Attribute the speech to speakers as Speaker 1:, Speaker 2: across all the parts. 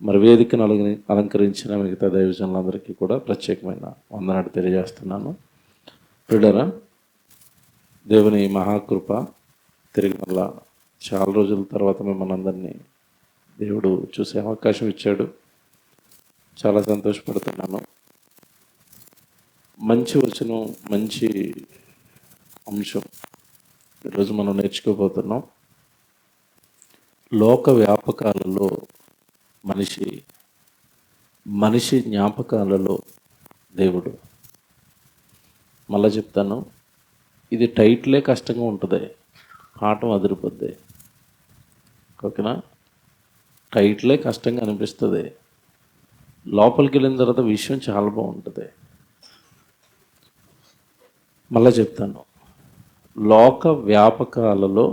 Speaker 1: మరి వేదికను అలంకరించిన మిగతా దైవజనులందరికీ కూడా ప్రత్యేకమైన వందనాలు తెలియజేస్తున్నాను. ప్రియులారా, దేవుని మహాకృప తిరిగి మళ్ళా చాలా రోజుల తర్వాత మిమ్మల్ని అందరినీ దేవుడు చూసే అవకాశం ఇచ్చాడు. చాలా సంతోషపడుతున్నాను. మంచి వచనం, మంచి అంశం ఈరోజు మనం నేర్చుకోబోతున్నాం. లోక వ్యాపకాలలో మనిషి జ్ఞాపకాలలో దేవుడు. మళ్ళా చెప్తాను, ఇది టైటిలే కష్టంగా ఉంటుంది, పాఠం అదిరిపోద్ది. ఓకేనా? టైటిలే కష్టంగా అనిపిస్తుంది, లోపలికి వెళ్ళిన తర్వాత విషయం చాలా బాగుంటుంది. మళ్ళా చెప్తాను, లోక వ్యాపకాలలో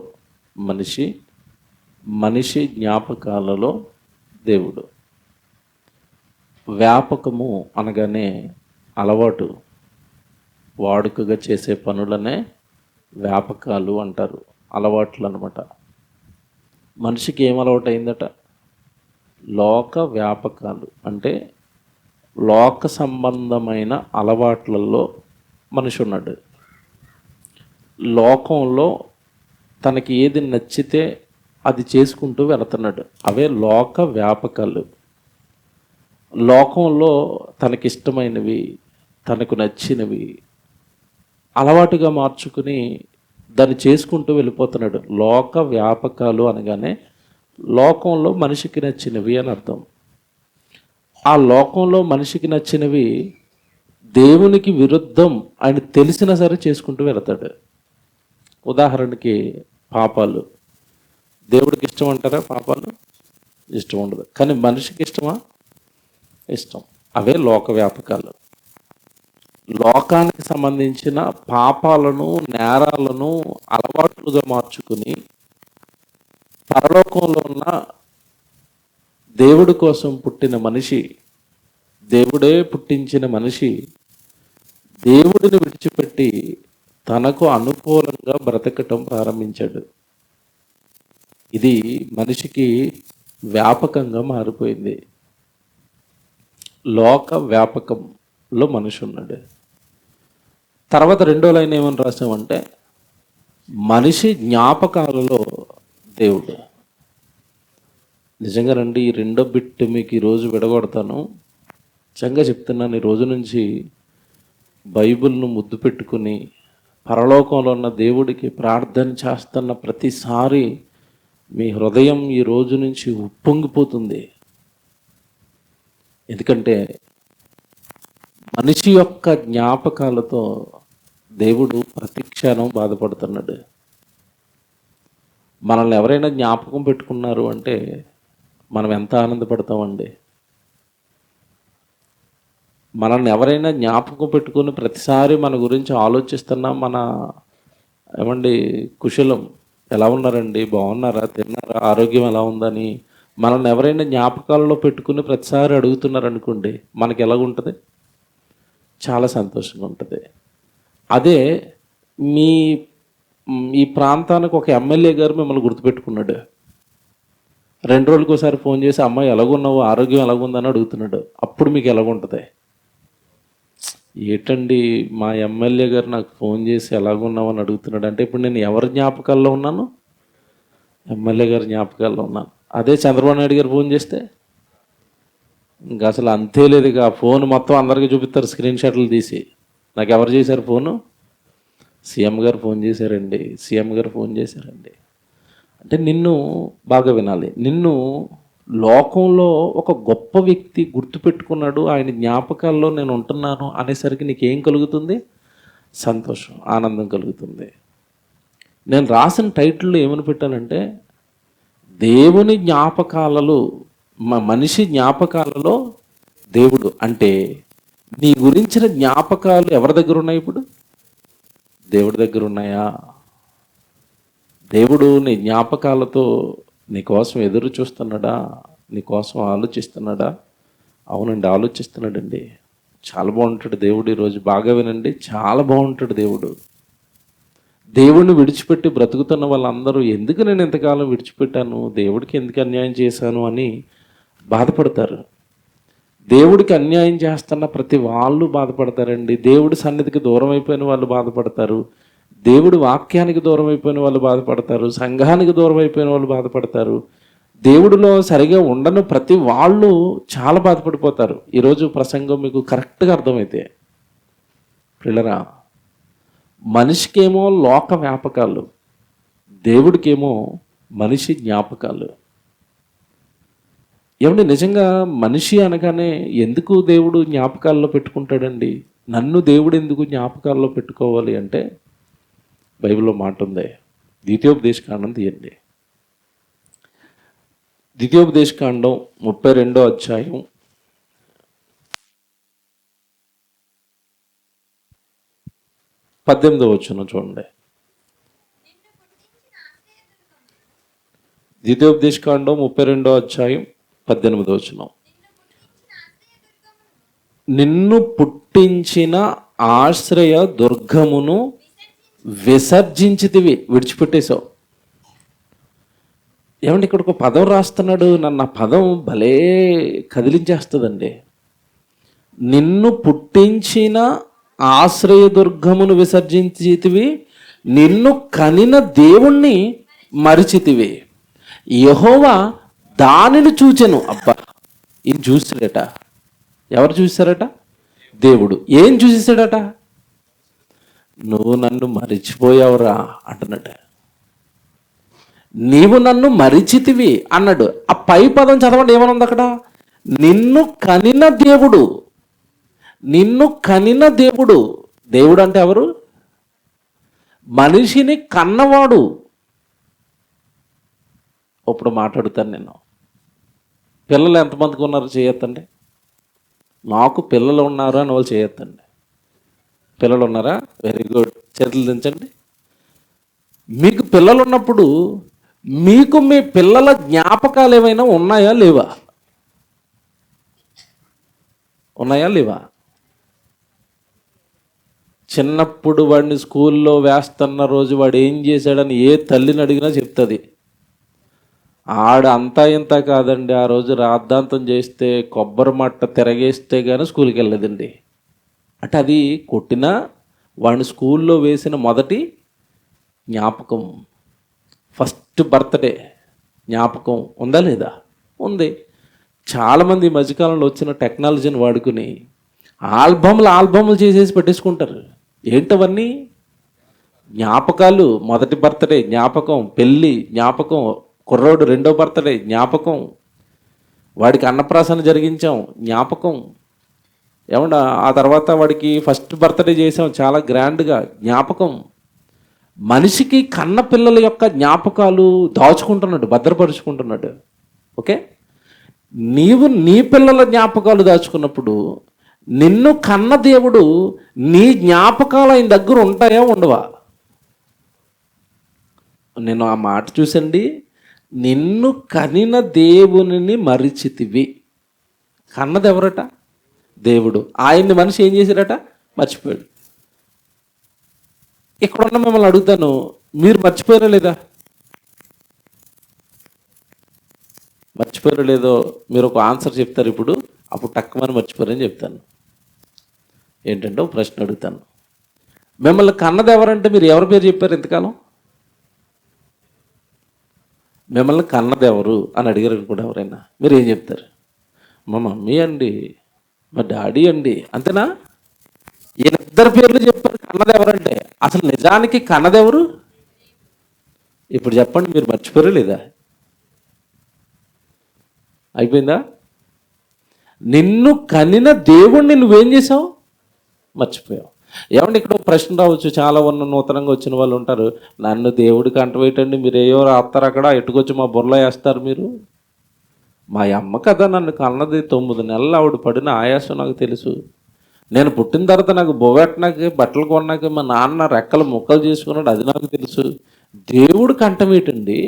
Speaker 1: మనిషి జ్ఞాపకాలలో దేవుడు. వ్యాపకము అనగానే అలవాటు, వాడుకగా చేసే పనులనే వ్యాపకాలు అంటారు, అలవాట్లు అనమాట. మనిషికి ఏం అలవాటు అయిందట? లోక వ్యాపకాలు అంటే లోక సంబంధమైన అలవాట్లలో మనిషి ఉన్నాడు. లోకంలో తనకి ఏది నచ్చితే అది చేసుకుంటూ వెళుతున్నాడు. అవే లోక వ్యాపకాలు. లోకంలో తనకిష్టమైనవి, తనకు నచ్చినవి అలవాటుగా మార్చుకుని దాన్ని చేసుకుంటూ వెళ్ళిపోతున్నాడు. లోక వ్యాపకాలు అనగానే లోకంలో మనిషికి నచ్చినవి అని అర్థం. ఆ లోకంలో మనిషికి నచ్చినవి దేవునికి విరుద్ధం అని తెలిసినా సరే చేసుకుంటూ వెళతాడు. ఉదాహరణకి పాపాలు. దేవుడికి ఇష్టం అంటారా? పాపాలు ఇష్టం ఉండదు, కానీ మనిషికి ఇష్టమా? ఇష్టం. అవే లోక వ్యాపకాలు. లోకానికి సంబంధించిన పాపాలను, నేరాలను అలవాట్లుగా మార్చుకుని పరలోకంలో ఉన్న దేవుడి కోసం పుట్టిన మనిషి, దేవుడే పుట్టించిన మనిషి దేవుడిని విడిచిపెట్టి తనకు అనుకూలంగా బ్రతకటం ప్రారంభించాడు. ఇది మనిషికి వ్యాపకంగా మారిపోయింది. లోక వ్యాపకంలో మనిషి ఉన్నాడు. తర్వాత రెండో లైన్ ఏమని రాసామంటే మనిషి జ్ఞాపకాలలో దేవుడు. నిజంగానండి, ఈ రెండో బిట్ మీకు ఈరోజు విడగొడతాను. నిజంగా చెప్తున్నాను, ఈ రోజు నుంచి బైబిల్ను ముద్దు పెట్టుకుని పరలోకంలో ఉన్న దేవుడికి ప్రార్థన చేస్తున్న ప్రతిసారి మీ హృదయం ఈ రోజు నుంచి ఉప్పొంగిపోతుంది. ఎందుకంటే మనిషి యొక్క జ్ఞాపకాలతో దేవుడు ప్రతిక్షణం బాధపడుతున్నాడు. మనల్ని ఎవరైనా జ్ఞాపకం పెట్టుకున్నారు అంటే మనం ఎంత ఆనందపడతామండి. మనల్ని ఎవరైనా జ్ఞాపకం పెట్టుకుని ప్రతిసారి మన గురించి ఆలోచిస్తున్నా, ఏమండి కుశలం, ఎలా ఉన్నారండి, బాగున్నారా, తిన్నారా, ఆరోగ్యం ఎలా ఉందని మనల్ని ఎవరైనా జ్ఞాపకాలలో పెట్టుకుని ప్రతిసారి అడుగుతున్నారు అనుకోండి, మనకి ఎలాగుంటుంది? చాలా సంతోషంగా ఉంటుంది. అదే ఈ ప్రాంతానికి ఒక ఎమ్మెల్యే గారు మిమ్మల్ని గుర్తుపెట్టుకున్నాడు. 2 రోజులకు ఒకసారి ఫోన్ చేసి అమ్మాయి ఎలాగున్నావు, ఆరోగ్యం ఎలాగుందని అడుగుతున్నాడు. అప్పుడు మీకు ఎలాగుంటుంది? ఏటండి మా ఎమ్మెల్యే గారు నాకు ఫోన్ చేసి ఎలాగున్నావు అని అడుగుతున్నాడు అంటే ఇప్పుడు నేను ఎవరి జ్ఞాపకాల్లో ఉన్నాను? ఎమ్మెల్యే గారి జ్ఞాపకాల్లో ఉన్నాను. అదే చంద్రబాబు నాయుడు గారు ఫోన్ చేస్తే ఇంకా అసలు అంతే లేదు. ఇక ఫోన్ మొత్తం అందరికీ చూపిస్తారు, స్క్రీన్ షాట్లు తీసి. నాకు ఎవరు చేశారు ఫోను? సీఎం గారు ఫోన్ చేశారండి, సీఎం గారు ఫోన్ చేశారండి. అంటే నిన్ను బాగా వినాలి, నిన్ను లోకంలో ఒక గొప్ప వ్యక్తి గుర్తుపెట్టుకున్నాడు, ఆయన జ్ఞాపకాల్లో నేను ఉంటున్నాను అనేసరికి నీకేం కలుగుతుంది? సంతోషం, ఆనందం కలుగుతుంది. నేను రాసిన టైటిల్లో ఏమని పెట్టానంటే దేవుని జ్ఞాపకాలలో మనిషి జ్ఞాపకాలలో దేవుడు. అంటే నీ గురించిన జ్ఞాపకాలు ఎవరి దగ్గర ఉన్నాయి? ఇప్పుడు దేవుడి దగ్గర ఉన్నాయా? దేవుడు నీ జ్ఞాపకాలతో నీ కోసం ఎదురు చూస్తున్నాడా? నీ కోసం ఆలోచిస్తున్నాడా? అవునండి, ఆలోచిస్తున్నాడండి. చాలా బాగుంటాడు దేవుడు. ఈరోజు బాగా వినండి, చాలా బాగుంటాడు దేవుడు. దేవుణ్ణి విడిచిపెట్టి బ్రతుకుతున్న వాళ్ళందరూ ఎందుకు నేను ఇంతకాలం విడిచిపెట్టాను, దేవుడికి ఎందుకు అన్యాయం చేశాను అని బాధపడతారు. దేవుడికి అన్యాయం చేస్తున్న ప్రతి వాళ్ళు బాధపడతారండి. దేవుడి సన్నిధికి దూరం అయిపోయిన వాళ్ళు బాధపడతారు. దేవుడి వాక్యానికి దూరం అయిపోయిన వాళ్ళు బాధపడతారు. సంఘానికి దూరం అయిపోయిన వాళ్ళు బాధపడతారు. దేవుడిలో సరిగా ఉండని ప్రతి వాళ్ళు చాలా బాధపడిపోతారు. ఈరోజు ప్రసంగం మీకు కరెక్ట్గా అర్థమైతే, పిల్లరా, మనిషికేమో లోక వ్యాపకాలు, దేవుడికేమో మనిషి జ్ఞాపకాలు. ఏమంటే నిజంగా మనిషి అనగానే ఎందుకు దేవుడు జ్ఞాపకాల్లో పెట్టుకుంటాడండి? నన్ను దేవుడు ఎందుకు జ్ఞాపకాల్లో పెట్టుకోవాలి అంటే బైబిల్లో మాట ఉంది. ద్వితీయోపదేశకాండం తీయండి. ద్వితీయోపదేశకాండం 32వ అధ్యాయం 18వ వచనం చూడండి. ద్వితీయోపదేశకాండం 32వ అధ్యాయం 18వ వచనం. నిన్ను పుట్టించిన ఆశ్రయ దుర్గమును విసర్జించితివి, విడిచిపెట్టేశావు. ఏమంటే ఇక్కడ ఒక పదం రాస్తున్నాడు. నన్ను ఆ పదం భలే కదిలించేస్తుందండి. నిన్ను పుట్టించిన ఆశ్రయదుర్గమును విసర్జించితివి, నిన్ను కనిన దేవుణ్ణి మరిచితివి. యెహోవా దానిని చూచెను. అబ్బా, ఈయన చూసాడట. ఎవరు చూశారట? దేవుడు. ఏం చూసేసాడట? నువ్వు నన్ను మరిచిపోయావురా అంటున్నట. నీవు నన్ను మరిచితివి అన్నాడు. ఆ పై పదం చదవండి, ఏమనుంది అక్కడ? నిన్ను కనిన దేవుడు. నిన్ను కనిన దేవుడు. దేవుడు అంటే ఎవరు? మనిషిని కన్నవాడు. ఇప్పుడు మాట్లాడుతాను నేను. పిల్లలు ఎంతమందికి ఉన్నారు చేయొద్దండి. నాకు పిల్లలు ఉన్నారు అని వాళ్ళు చేయొద్దండి. పిల్లలు ఉన్నారా? వెరీ గుడ్, చేతులు దించండి. మీకు పిల్లలు ఉన్నప్పుడు మీకు మీ పిల్లల జ్ఞాపకాలు ఏమైనా ఉన్నాయా లేవా? ఉన్నాయా లేవా? చిన్నప్పుడు వాడిని స్కూల్లో వేస్తున్న రోజు వాడు ఏం చేశాడని ఏ తల్లిని అడిగినా చెప్తుంది. ఆడు అంతా ఇంత కాదండి, ఆ రోజు రాద్ధాంతం చేస్తే కొబ్బరి మట్ట తిరగేస్తే కానీ స్కూల్కి వెళ్ళలేదండి. అంటే అది కొట్టినా వాడిని స్కూల్లో వేసిన మొదటి జ్ఞాపకం. ఫస్ట్ బర్త్డే జ్ఞాపకం ఉందా లేదా? ఉంది. చాలామంది ఈ మధ్యకాలంలో వచ్చిన టెక్నాలజీని వాడుకుని ఆల్బమ్లు చేసేసి పెట్టేసుకుంటారు. ఏంటవన్నీ? జ్ఞాపకాలు. మొదటి బర్త్డే జ్ఞాపకం, పెళ్ళి జ్ఞాపకం, కుర్రోడు రెండో బర్త్డే జ్ఞాపకం, వాడికి అన్నప్రాసన జరిగించాం జ్ఞాపకం. ఏమన్నా ఆ తర్వాత వాడికి ఫస్ట్ బర్త్డే చేసాం చాలా గ్రాండ్గా జ్ఞాపకం. మనిషికి కన్న పిల్లల యొక్క జ్ఞాపకాలు దాచుకుంటున్నాడు, భద్రపరుచుకుంటున్నాడు. ఓకే, నీవు నీ పిల్లల జ్ఞాపకాలు దాచుకున్నప్పుడు నిన్ను కన్న దేవుడు నీ జ్ఞాపకాలు ఆయన దగ్గర ఉంటాయా ఉండవా? నేను ఆ మాట చూసండి. నిన్ను కనిన దేవునిని మరిచితివి. కన్నది ఎవరట? దేవుడు. ఆయన్ని మనిషి ఏం చేశారట? మర్చిపోయాడు. ఇక్కడున్న మిమ్మల్ని అడుగుతాను, మీరు మర్చిపోయారా లేదా? మర్చిపోయారో లేదో మీరు ఒక ఆన్సర్ చెప్తారు ఇప్పుడు, అప్పుడు టక్కుమని మర్చిపోయారని చెప్తాను. ఏంటంటే ఒక ప్రశ్న అడుగుతాను. మిమ్మల్ని కన్నది ఎవరంటే మీరు ఎవరి పేరు చెప్పారు ఇంతకాలం? మిమ్మల్ని కన్నది ఎవరు అని అడిగారు కూడా ఎవరైనా, మీరు ఏం చెప్తారు? మా మమ్మీ అండి, మా డాడీ అండి, అంతేనా? ఈయనిద్దరు పేర్లు చెప్పారు. కన్నది ఎవరంటే అసలు నిజానికి కన్నదెవరు? ఇప్పుడు చెప్పండి, మీరు మర్చిపోయారా లేదా? అయిపోయిందా? నిన్ను కనిన దేవుణ్ణి నువ్వేం చేసావు? మర్చిపోయావు. ఏమంటే ఇక్కడ ప్రశ్న రావచ్చు, చాలా నూతనంగా వచ్చిన వాళ్ళు ఉంటారు, నన్ను దేవుడికి అంటవేటండి, మీరు ఏయో రాస్తారు అక్కడ, ఎట్టుకొచ్చి మా బుర్రలో వేస్తారు మీరు. మా అమ్మ కదా నన్ను కన్నది, 9 నెలలు ఆవిడ పడిన ఆయాసం నాకు తెలుసు. నేను పుట్టిన తర్వాత నాకు బొవ్వెట్టనాకి బట్టలు కొన్నాక మా నాన్న రెక్కలు ముక్కలు చేసుకున్నాడు, అది నాకు తెలుసు. దేవుడు కంటమేటండి?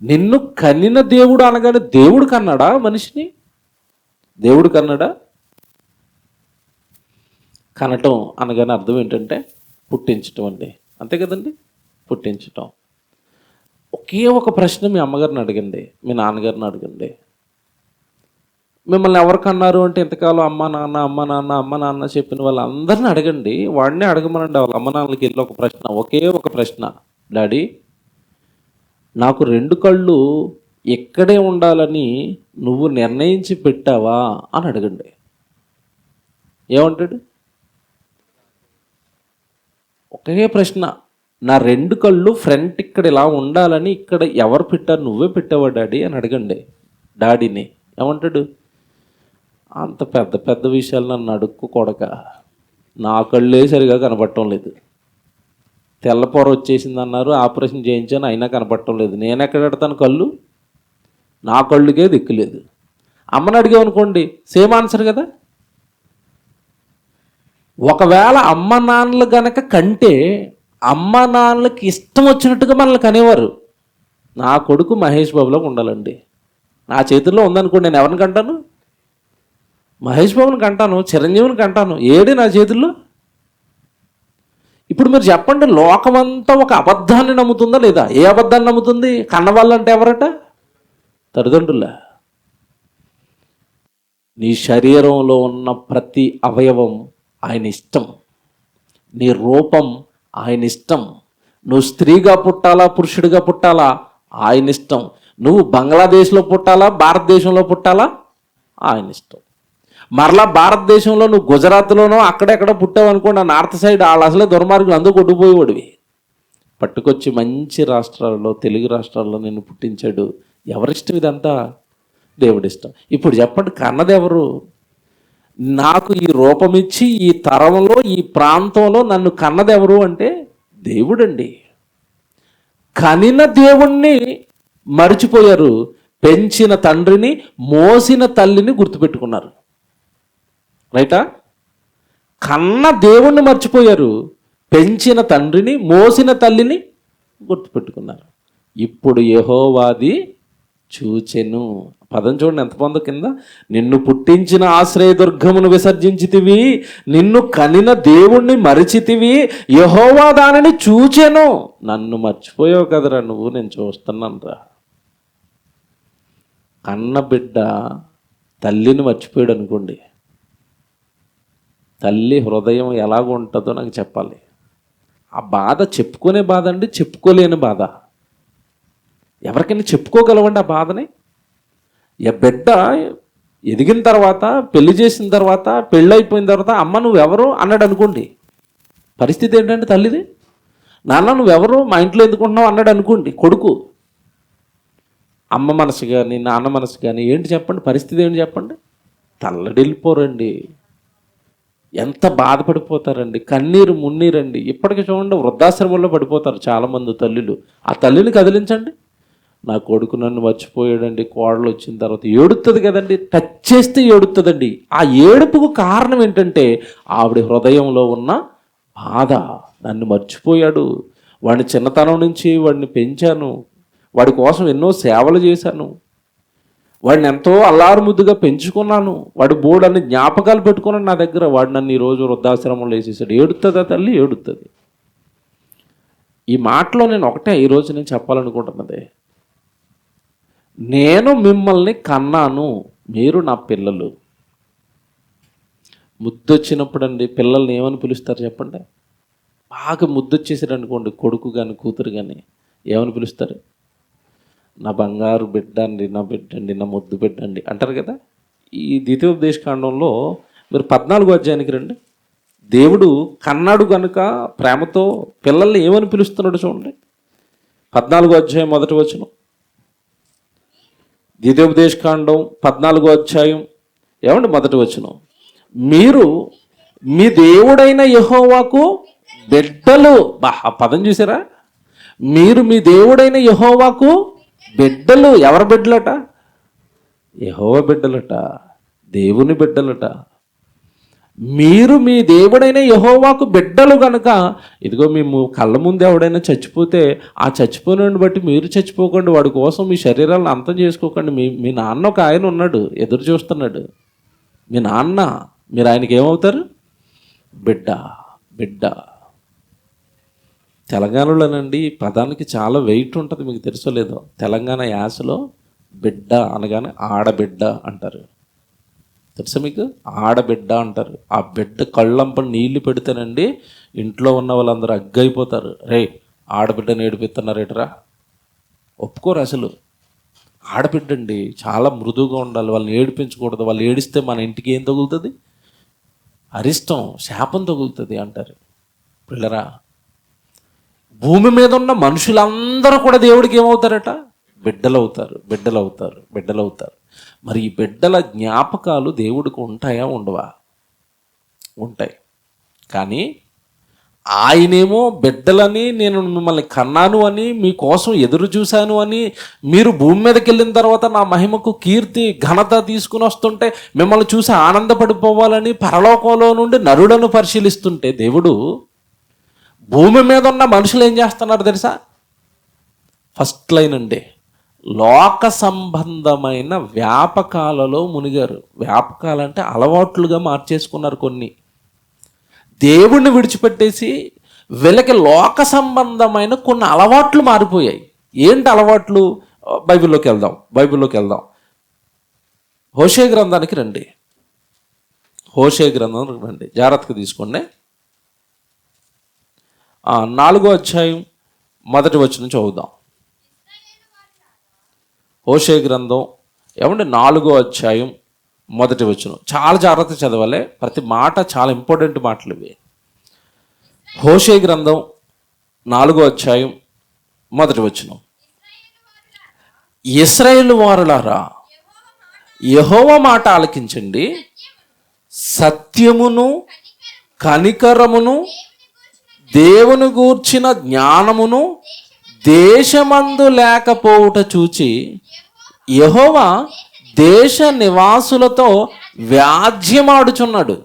Speaker 1: నిన్ను కనిన దేవుడు అనగానే దేవుడు కన్నాడా మనిషిని? దేవుడు కన్నాడా? కనటం అనగానే అర్థం ఏంటంటే పుట్టించటం అండి, అంతే కదండి? పుట్టించటం. ఒకే ఒక ప్రశ్న మీ అమ్మగారిని అడగండి, మీ నాన్నగారిని అడగండి, మిమ్మల్ని ఎవరికన్నారు అంటే ఇంతకాలం అమ్మ నాన్న అమ్మ నాన్న అమ్మ నాన్న చెప్పిన వాళ్ళందరిని అడగండి. వాడినే అడగమనండి వాళ్ళ అమ్మ నాన్నలకి వెళ్ళి ఒక ప్రశ్న, ఒకే ఒక ప్రశ్న, డాడీ నాకు 2 కళ్ళు ఇక్కడే ఉండాలని నువ్వు నిర్ణయించి పెట్టావా అని అడగండి. ఏమంటాడు? ఒకే ప్రశ్న, నా 2 కళ్ళు ఫ్రంట్ ఇక్కడ ఇలా ఉండాలని ఇక్కడ ఎవరు పెట్టారు? నువ్వే పెట్టావా డాడీ అని అడగండి డాడీని. ఏమంటాడు? అంత పెద్ద పెద్ద విషయాలు నన్ను అడుక్కు కొడక, నా కళ్ళే సరిగా కనపడటం లేదు, తెల్లపొర వచ్చేసింది అన్నారు, ఆపరేషన్ చేయించాను అయినా కనపడటం లేదు, నేను ఎక్కడ పెడతాను కళ్ళు? నా కళ్ళుకే దిక్కులేదు. అమ్మని అడిగామనుకోండి సేమ్ ఆన్సర్ కదా. ఒకవేళ అమ్మ నాన్నలు గనక కంటే అమ్మ నాన్నలకి ఇష్టం వచ్చినట్టుగా మనల్ని కనేవారు. నా కొడుకు మహేష్ బాబులోకి ఉండాలండి, నా చేతుల్లో ఉందనుకోండి, నేను ఎవరిని కంటాను? మహేష్ బాబుని కంటాను, చిరంజీవిని కంటాను. ఏడి నా చేతుల్లో? ఇప్పుడు మీరు చెప్పండి, లోకమంతా ఒక అబద్ధాన్ని నమ్ముతుందా లేదా? ఏ అబద్ధాన్ని నమ్ముతుంది? కన్నవాళ్ళంటే ఎవరట? తల్లిదండ్రుల. నీ శరీరంలో ఉన్న ప్రతి అవయవం ఆయన ఇష్టం, నీ రూపం ఆయన ఇష్టం, నువ్వు స్త్రీగా పుట్టాలా పురుషుడిగా పుట్టాలా ఆయన ఇష్టం, నువ్వు బంగ్లాదేశ్లో పుట్టాలా భారతదేశంలో పుట్టాలా ఆయన ఇష్టం. మరలా భారతదేశంలో నువ్వు గుజరాత్లోనో అక్కడెక్కడ పుట్టావు అనుకోండి, ఆ నార్త్ సైడ్ వాళ్ళు అసలే దుర్మార్గులు అందరూ కొట్టుకుపోయేవాడివి. పట్టుకొచ్చి మంచి రాష్ట్రాల్లో, తెలుగు రాష్ట్రాల్లో నిన్ను పుట్టించాడు. ఎవరిష్టం ఇదంతా? దేవుడిష్టం. ఇప్పుడు చెప్పండి, కన్నదెవరు? నాకు ఈ రూపమిచ్చి ఈ తరంలో ఈ ప్రాంతంలో నన్ను కన్నదెవరు అంటే దేవుడండి. కనిన దేవుణ్ణి మరిచిపోయారు, పెంచిన తండ్రిని మోసిన తల్లిని గుర్తుపెట్టుకున్నారు. రైటా? కన్న దేవుణ్ణి మర్చిపోయారు, పెంచిన తండ్రిని మోసిన తల్లిని గుర్తుపెట్టుకున్నారు. ఇప్పుడు యెహోవాది చూచెను. పదం చూడండి ఎంత పొందో కింద. నిన్ను పుట్టించిన ఆశ్రయదుర్గమును విసర్జించితివి, నిన్ను కనిన దేవుణ్ణి మరిచితివి, యెహోవా దానిని చూచెను. నన్ను మర్చిపోయావు కదరా నువ్వు, నేను చూస్తున్నాను రా. కన్న బిడ్డ తల్లిని మర్చిపోయాడు అనుకోండి, తల్లి హృదయం ఎలాగ ఉంటుందో నాకు చెప్పాలి. ఆ బాధ చెప్పుకునే బాధ అండి, చెప్పుకోలేని బాధ. ఎవరికైనా చెప్పుకోగలవండి ఆ బాధని? బిడ్డ ఎదిగిన తర్వాత, పెళ్లి చేసిన తర్వాత, పెళ్ళి అయిపోయిన తర్వాత అమ్మ నువ్వెవరు అన్నాడు అనుకోండి, పరిస్థితి ఏంటంటే తల్లిది. నాన్న నువ్వెవరు, మా ఇంట్లో ఎందుకుంటున్నావు అన్నాడు అనుకోండి కొడుకు. అమ్మ మనసు కానీ నాన్న మనసు కానీ ఏంటి చెప్పండి, పరిస్థితి ఏంటి చెప్పండి? తల్లడిల్లిపోరండి, ఎంత బాధపడిపోతారండి, కన్నీరు మున్నీరండి. ఇప్పటికీ చూడండి వృద్ధాశ్రమంలో పడిపోతారు చాలామంది తల్లులు. ఆ తల్లిని కదిలించండి, నా కొడుకు నన్ను మర్చిపోయాడండి, కోడలు వచ్చిన తర్వాత ఏడుస్తుంది కదండి, టచ్ చేస్తే ఏడుతుందండి. ఆ ఏడుపుకు కారణం ఏంటంటే ఆవిడ హృదయంలో ఉన్న బాధ. నన్ను మర్చిపోయాడు, వాడిని చిన్నతనం నుంచి వాడిని పెంచాను, వాడి కోసం ఎన్నో సేవలు చేశాను, వాడిని ఎంతో అల్లారు ముద్దుగా పెంచుకున్నాను, వాడి బోర్డు అన్ని జ్ఞాపకాలు పెట్టుకున్నాను నా దగ్గర, వాడు నన్ను ఈరోజు వృద్ధాశ్రమంలో వేసేసాడు. ఏడుతుందా తల్లి? ఏడుతుంది. ఈ మాటలో నేను ఒకటే ఈరోజు నేను చెప్పాలనుకుంటున్నది, నేను మిమ్మల్ని కన్నాను, మీరు నా పిల్లలు. ముద్దొచ్చినప్పుడు అండి పిల్లల్ని ఏమని పిలుస్తారు చెప్పండి? బాగా ముద్దొచ్చేసారు అనుకోండి, కొడుకు కానీ కూతురు కానీ ఏమని పిలుస్తారు? నా బంగారు బిడ్డ అండి, నా బిడ్డ అండి, నా ముద్దు బిడ్డ అండి అంటారు కదా. ఈ ద్వితీయోపదేశకాండంలో మీరు 14వ అధ్యాయానికి రండి. దేవుడు కన్నాడు కనుక ప్రేమతో పిల్లల్ని ఏమని పిలుస్తున్నాడు చూడండి. 14వ అధ్యాయం 1వ వచనం. ద్వితీయోపదేశకాండం 14వ అధ్యాయం ఏమండి 1వ వచనం. మీరు మీ దేవుడైన యెహోవాకు బిడ్డలు. ఆ పదం చూసారా? మీరు మీ దేవుడైన యెహోవాకు బిడ్డలు. ఎవరి బిడ్డలట? యెహోవా బిడ్డలట, దేవుని బిడ్డలట. మీరు మీ దేవుడైన యెహోవాకు బిడ్డలు కనుక, ఇదిగో మేము కళ్ళ ముందు ఎవడైనా చచ్చిపోతే ఆ చచ్చిపోయినని బట్టి మీరు చచ్చిపోకండి, వాడి కోసం మీ శరీరాలను అంతం చేసుకోకండి. మీ నాన్న ఒక ఆయన ఉన్నాడు, ఎదురు చూస్తున్నాడు. మీ నాన్న, మీరు ఆయనకి ఏమవుతారు? బిడ్డ. బిడ్డ. తెలంగాణలోనండి ఈ పదానికి చాలా వెయిట్ ఉంటుంది, మీకు తెలుసో లేదో. తెలంగాణ యాసలో బిడ్డ అనగానే ఆడబిడ్డ అంటారు. తెలుసా మీకు? ఆడబిడ్డ అంటారు. ఆ బిడ్డ కళ్ళంప నీళ్లు పెడితేనండి ఇంట్లో ఉన్న వాళ్ళందరూ అగ్గైపోతారు. రే, ఆడబిడ్డను ఏడిపిస్తున్నారేటరా, ఒప్పుకోరు అసలు. ఆడబిడ్డండి చాలా మృదువుగా ఉండాలి, వాళ్ళని ఏడిపించకూడదు. వాళ్ళు ఏడిస్తే మన ఇంటికి ఏం తగులుతుంది? అరిష్టం, శాపం తగులుతుంది అంటారు. పిల్లరా, భూమి మీద ఉన్న మనుషులందరూ కూడా దేవుడికి ఏమవుతారట? బిడ్డలవుతారు, బిడ్డలవుతారు, బిడ్డలవుతారు. మరి ఈ బిడ్డల జ్ఞాపకాలు దేవుడికి ఉంటాయా, ఉండవా? ఉంటాయి. కానీ ఆయనేమో బిడ్డలని, నేను మిమ్మల్ని కన్నాను అని, మీకోసం ఎదురు చూశాను అని, మీరు భూమి మీదకి వెళ్ళిన తర్వాత నా మహిమకు కీర్తి ఘనత తీసుకుని వస్తుంటే మిమ్మల్ని చూసి ఆనందపడిపోవాలని పరలోకంలో నుండి నరులను పరిశీలిస్తుంటే దేవుడు భూమి మీద ఉన్న మనుషులు ఏం చేస్తున్నారు తెలుసా? ఫస్ట్ లైన్ అండి, లోక సంబంధమైన వ్యాపకాలలో మునిగారు. వ్యాపకాలంటే అలవాట్లుగా మార్చేసుకున్నారు కొన్ని. దేవుణ్ణి విడిచిపెట్టేసి వీళ్ళకి లోక సంబంధమైన కొన్ని అలవాట్లు మారిపోయాయి. ఏంటి అలవాట్లు? బైబిల్లోకి వెళ్దాం. హోషే గ్రంథానికి రండి. హోషే గ్రంథానికి రండి, జాగ్రత్తగా తీసుకోండి. 4వ అధ్యాయం 1వ వచనం చదువుదాం. హోషే గ్రంథం 4వ అధ్యాయం 1వ వచనం. చాలా జాగ్రత్త చదవాలి, ప్రతి మాట చాలా ఇంపార్టెంట్ మాటలు ఇవి. హోషే గ్రంథం 4వ అధ్యాయం 1వ వచనం. ఇశ్రాయేలు వారులారా, యెహోవా మాట ఆలకించండి, సత్యమును కనికరమును దేవుని గూర్చిన జ్ఞానమును దేశమందు లేకపోవుట చూచి యెహోవా దేశ నివాసులతో వ్యాజ్యమాడుచున్నాడు.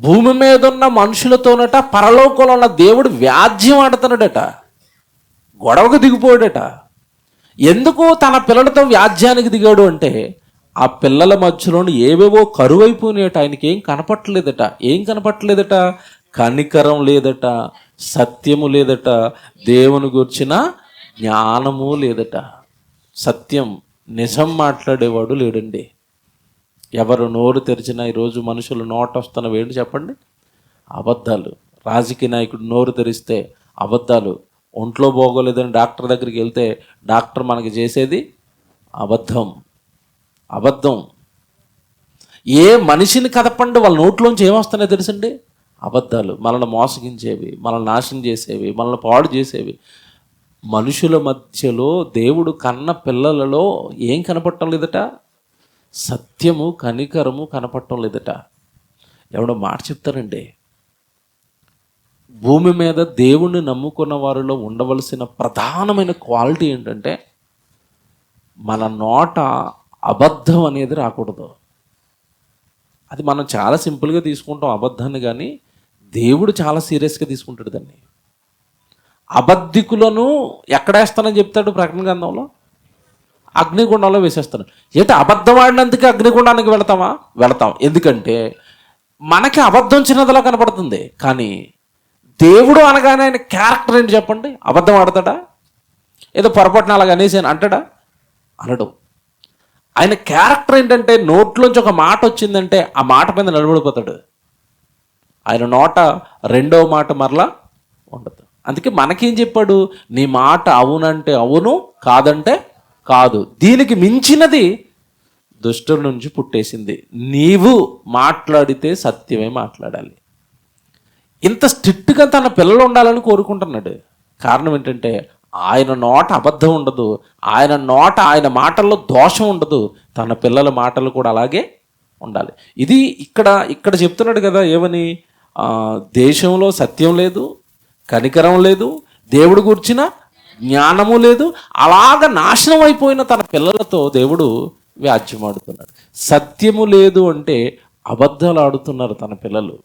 Speaker 1: భూమి మీద ఉన్న మనుషులతోనట పరలోకంలో ఉన్న దేవుడు వ్యాజ్యం ఆడుతున్నాడట, గొడవకు దిగిపోయాడట. ఎందుకు తన పిల్లలతో వ్యాజ్యానికి దిగాడు అంటే, ఆ పిల్లల మధ్యలో ఏవేవో కరువైపోయినాయట. ఆయనకి ఏం కనపట్టలేదట? కనికరం లేదట, సత్యము లేదట, దేవుని గురించిన జ్ఞానము లేదట. సత్యం, నిజం మాట్లాడేవాడు లేడండి. ఎవరు నోరు తెరిచినా ఈరోజు మనుషులు నోట వస్తున్నవి ఏంటి చెప్పండి? అబద్ధాలు. రాజకీయ నాయకుడు నోరు తెరిస్తే అబద్ధాలు. ఒంట్లో బాగోలేదని డాక్టర్ దగ్గరికి వెళ్తే డాక్టర్ మనకి చేసేది అబద్ధం. ఏ మనిషిని కదపండి, వాళ్ళ నోట్లోంచి ఏమొస్తున్నాయో తెలుసండి? అబద్ధాలు. మనల్ని మోసగించేవి, మనల్ని నాశనం చేసేవి, మనల్ని పాడు చేసేవి. మనుషుల మధ్యలో దేవుడు కన్న పిల్లలలో ఏం కనపడటం లేదట? సత్యము కనికరము కనపడటం లేదట. ఎవడో మాట చెప్తారండి, భూమి మీద దేవుణ్ణి నమ్ముకున్న వారిలో ఉండవలసిన ప్రధానమైన క్వాలిటీ ఏంటంటే, మన నోట అబద్ధం అనేది రాకూడదు. అది మనం చాలా సింపుల్గా తీసుకుంటాం అబద్ధాన్ని, కానీ దేవుడు చాలా సీరియస్గా తీసుకుంటాడు దాన్ని. అబద్ధికులను ఎక్కడేస్తానని చెప్తాడు ప్రకటన గ్రంథంలో? అగ్నిగుండంలో వేసేస్తాను. ఏంటి, అబద్ధం ఆడినందుకే అగ్నిగుండానికి వెళతాం. ఎందుకంటే మనకి అబద్ధం చిన్నదిలా కనపడుతుంది, కానీ దేవుడు అనగానే ఆయన క్యారెక్టర్ ఏంటి చెప్పండి? అబద్ధం ఆడతాడా? ఏదో పొరపాటున అలాగ అనేసి అంటాడా? అనడు. ఆయన క్యారెక్టర్ ఏంటంటే, నోట్లోంచి ఒక మాట వచ్చిందంటే ఆ మాట మీద నిలబడిపోతాడు. ఆయన నోట రెండవ మాట మరలా ఉండదు. అందుకే మనకేం చెప్పాడు? నీ మాట అవునంటే అవును, కాదంటే కాదు. దీనికి మించినది దుష్టుడి నుంచి పుట్టేసింది. నీవు మాట్లాడితే సత్యమే మాట్లాడాలి. ఇంత స్ట్రిక్ట్గా తన పిల్లలు ఉండాలని కోరుకుంటున్నాడు. కారణం ఏంటంటే, ఆయన నోట అబద్ధం ఉండదు, ఆయన మాటల్లో దోషం ఉండదు. తన పిల్లల మాటలు కూడా అలాగే ఉండాలి. ఇది ఇక్కడ చెప్తున్నాడు కదా, ఏమని? దేశంలో సత్యం లేదు, కనికరం లేదు, దేవుడు గురించిన జ్ఞానము లేదు. అలాగ నాశనం అయిపోయిన తన పిల్లలతో దేవుడు వ్యాజ్యమాడుతున్నాడు. సత్యము లేదు అంటే అబద్ధాలు ఆడుతున్నారు తన పిల్లలు.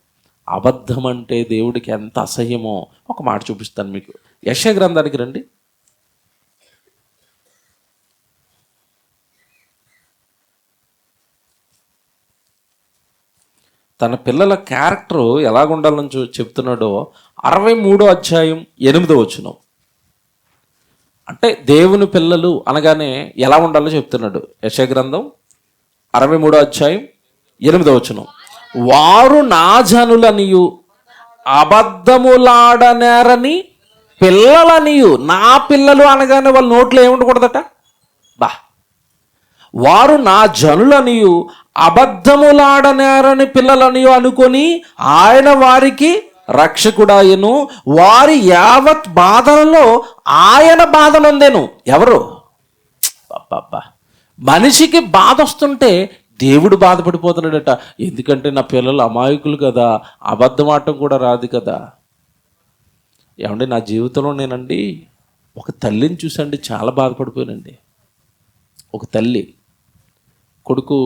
Speaker 1: అబద్ధం అంటే దేవుడికి ఎంత అసహ్యమో ఒక మాట చూపిస్తాను మీకు. యెషయా గ్రంథానికి రండి. తన పిల్లల క్యారెక్టర్ ఎలాగుండాలని చెప్తున్నాడో 63వ అధ్యాయం 8వ వచనం. అంటే దేవుని పిల్లలు అనగానే ఎలా ఉండాలో చెప్తున్నాడు. యెషయా గ్రంథం 63వ అధ్యాయం 8వ వచనం, వారు నా జనులనియు అబద్ధములాడనేరని పిల్లలనియు. నా పిల్లలు అనగానే వాళ్ళ నోట్లో ఏముండకూడదట? బా. వారు నా జనులనియు అబద్ధములాడనేరని పిల్లలనియు అనుకొని ఆయన వారికి రక్షకుడాయను. వారి యావత్ బాధలలో ఆయన బాధ నొందెను. ఎవరు? అబ్బా, మనిషికి బాధ వస్తుంటే దేవుడు బాధపడిపోతున్నాడట. ఎందుకంటే నా పిల్లలు అమాయకులు కదా, అబద్ధం ఆడటం కూడా రాదు కదా. ఏమంటే నా జీవితంలో నేనండి ఒక తల్లిని చూసండి చాలా బాధపడిపోయానండి. ఒక తల్లి, కొడుకు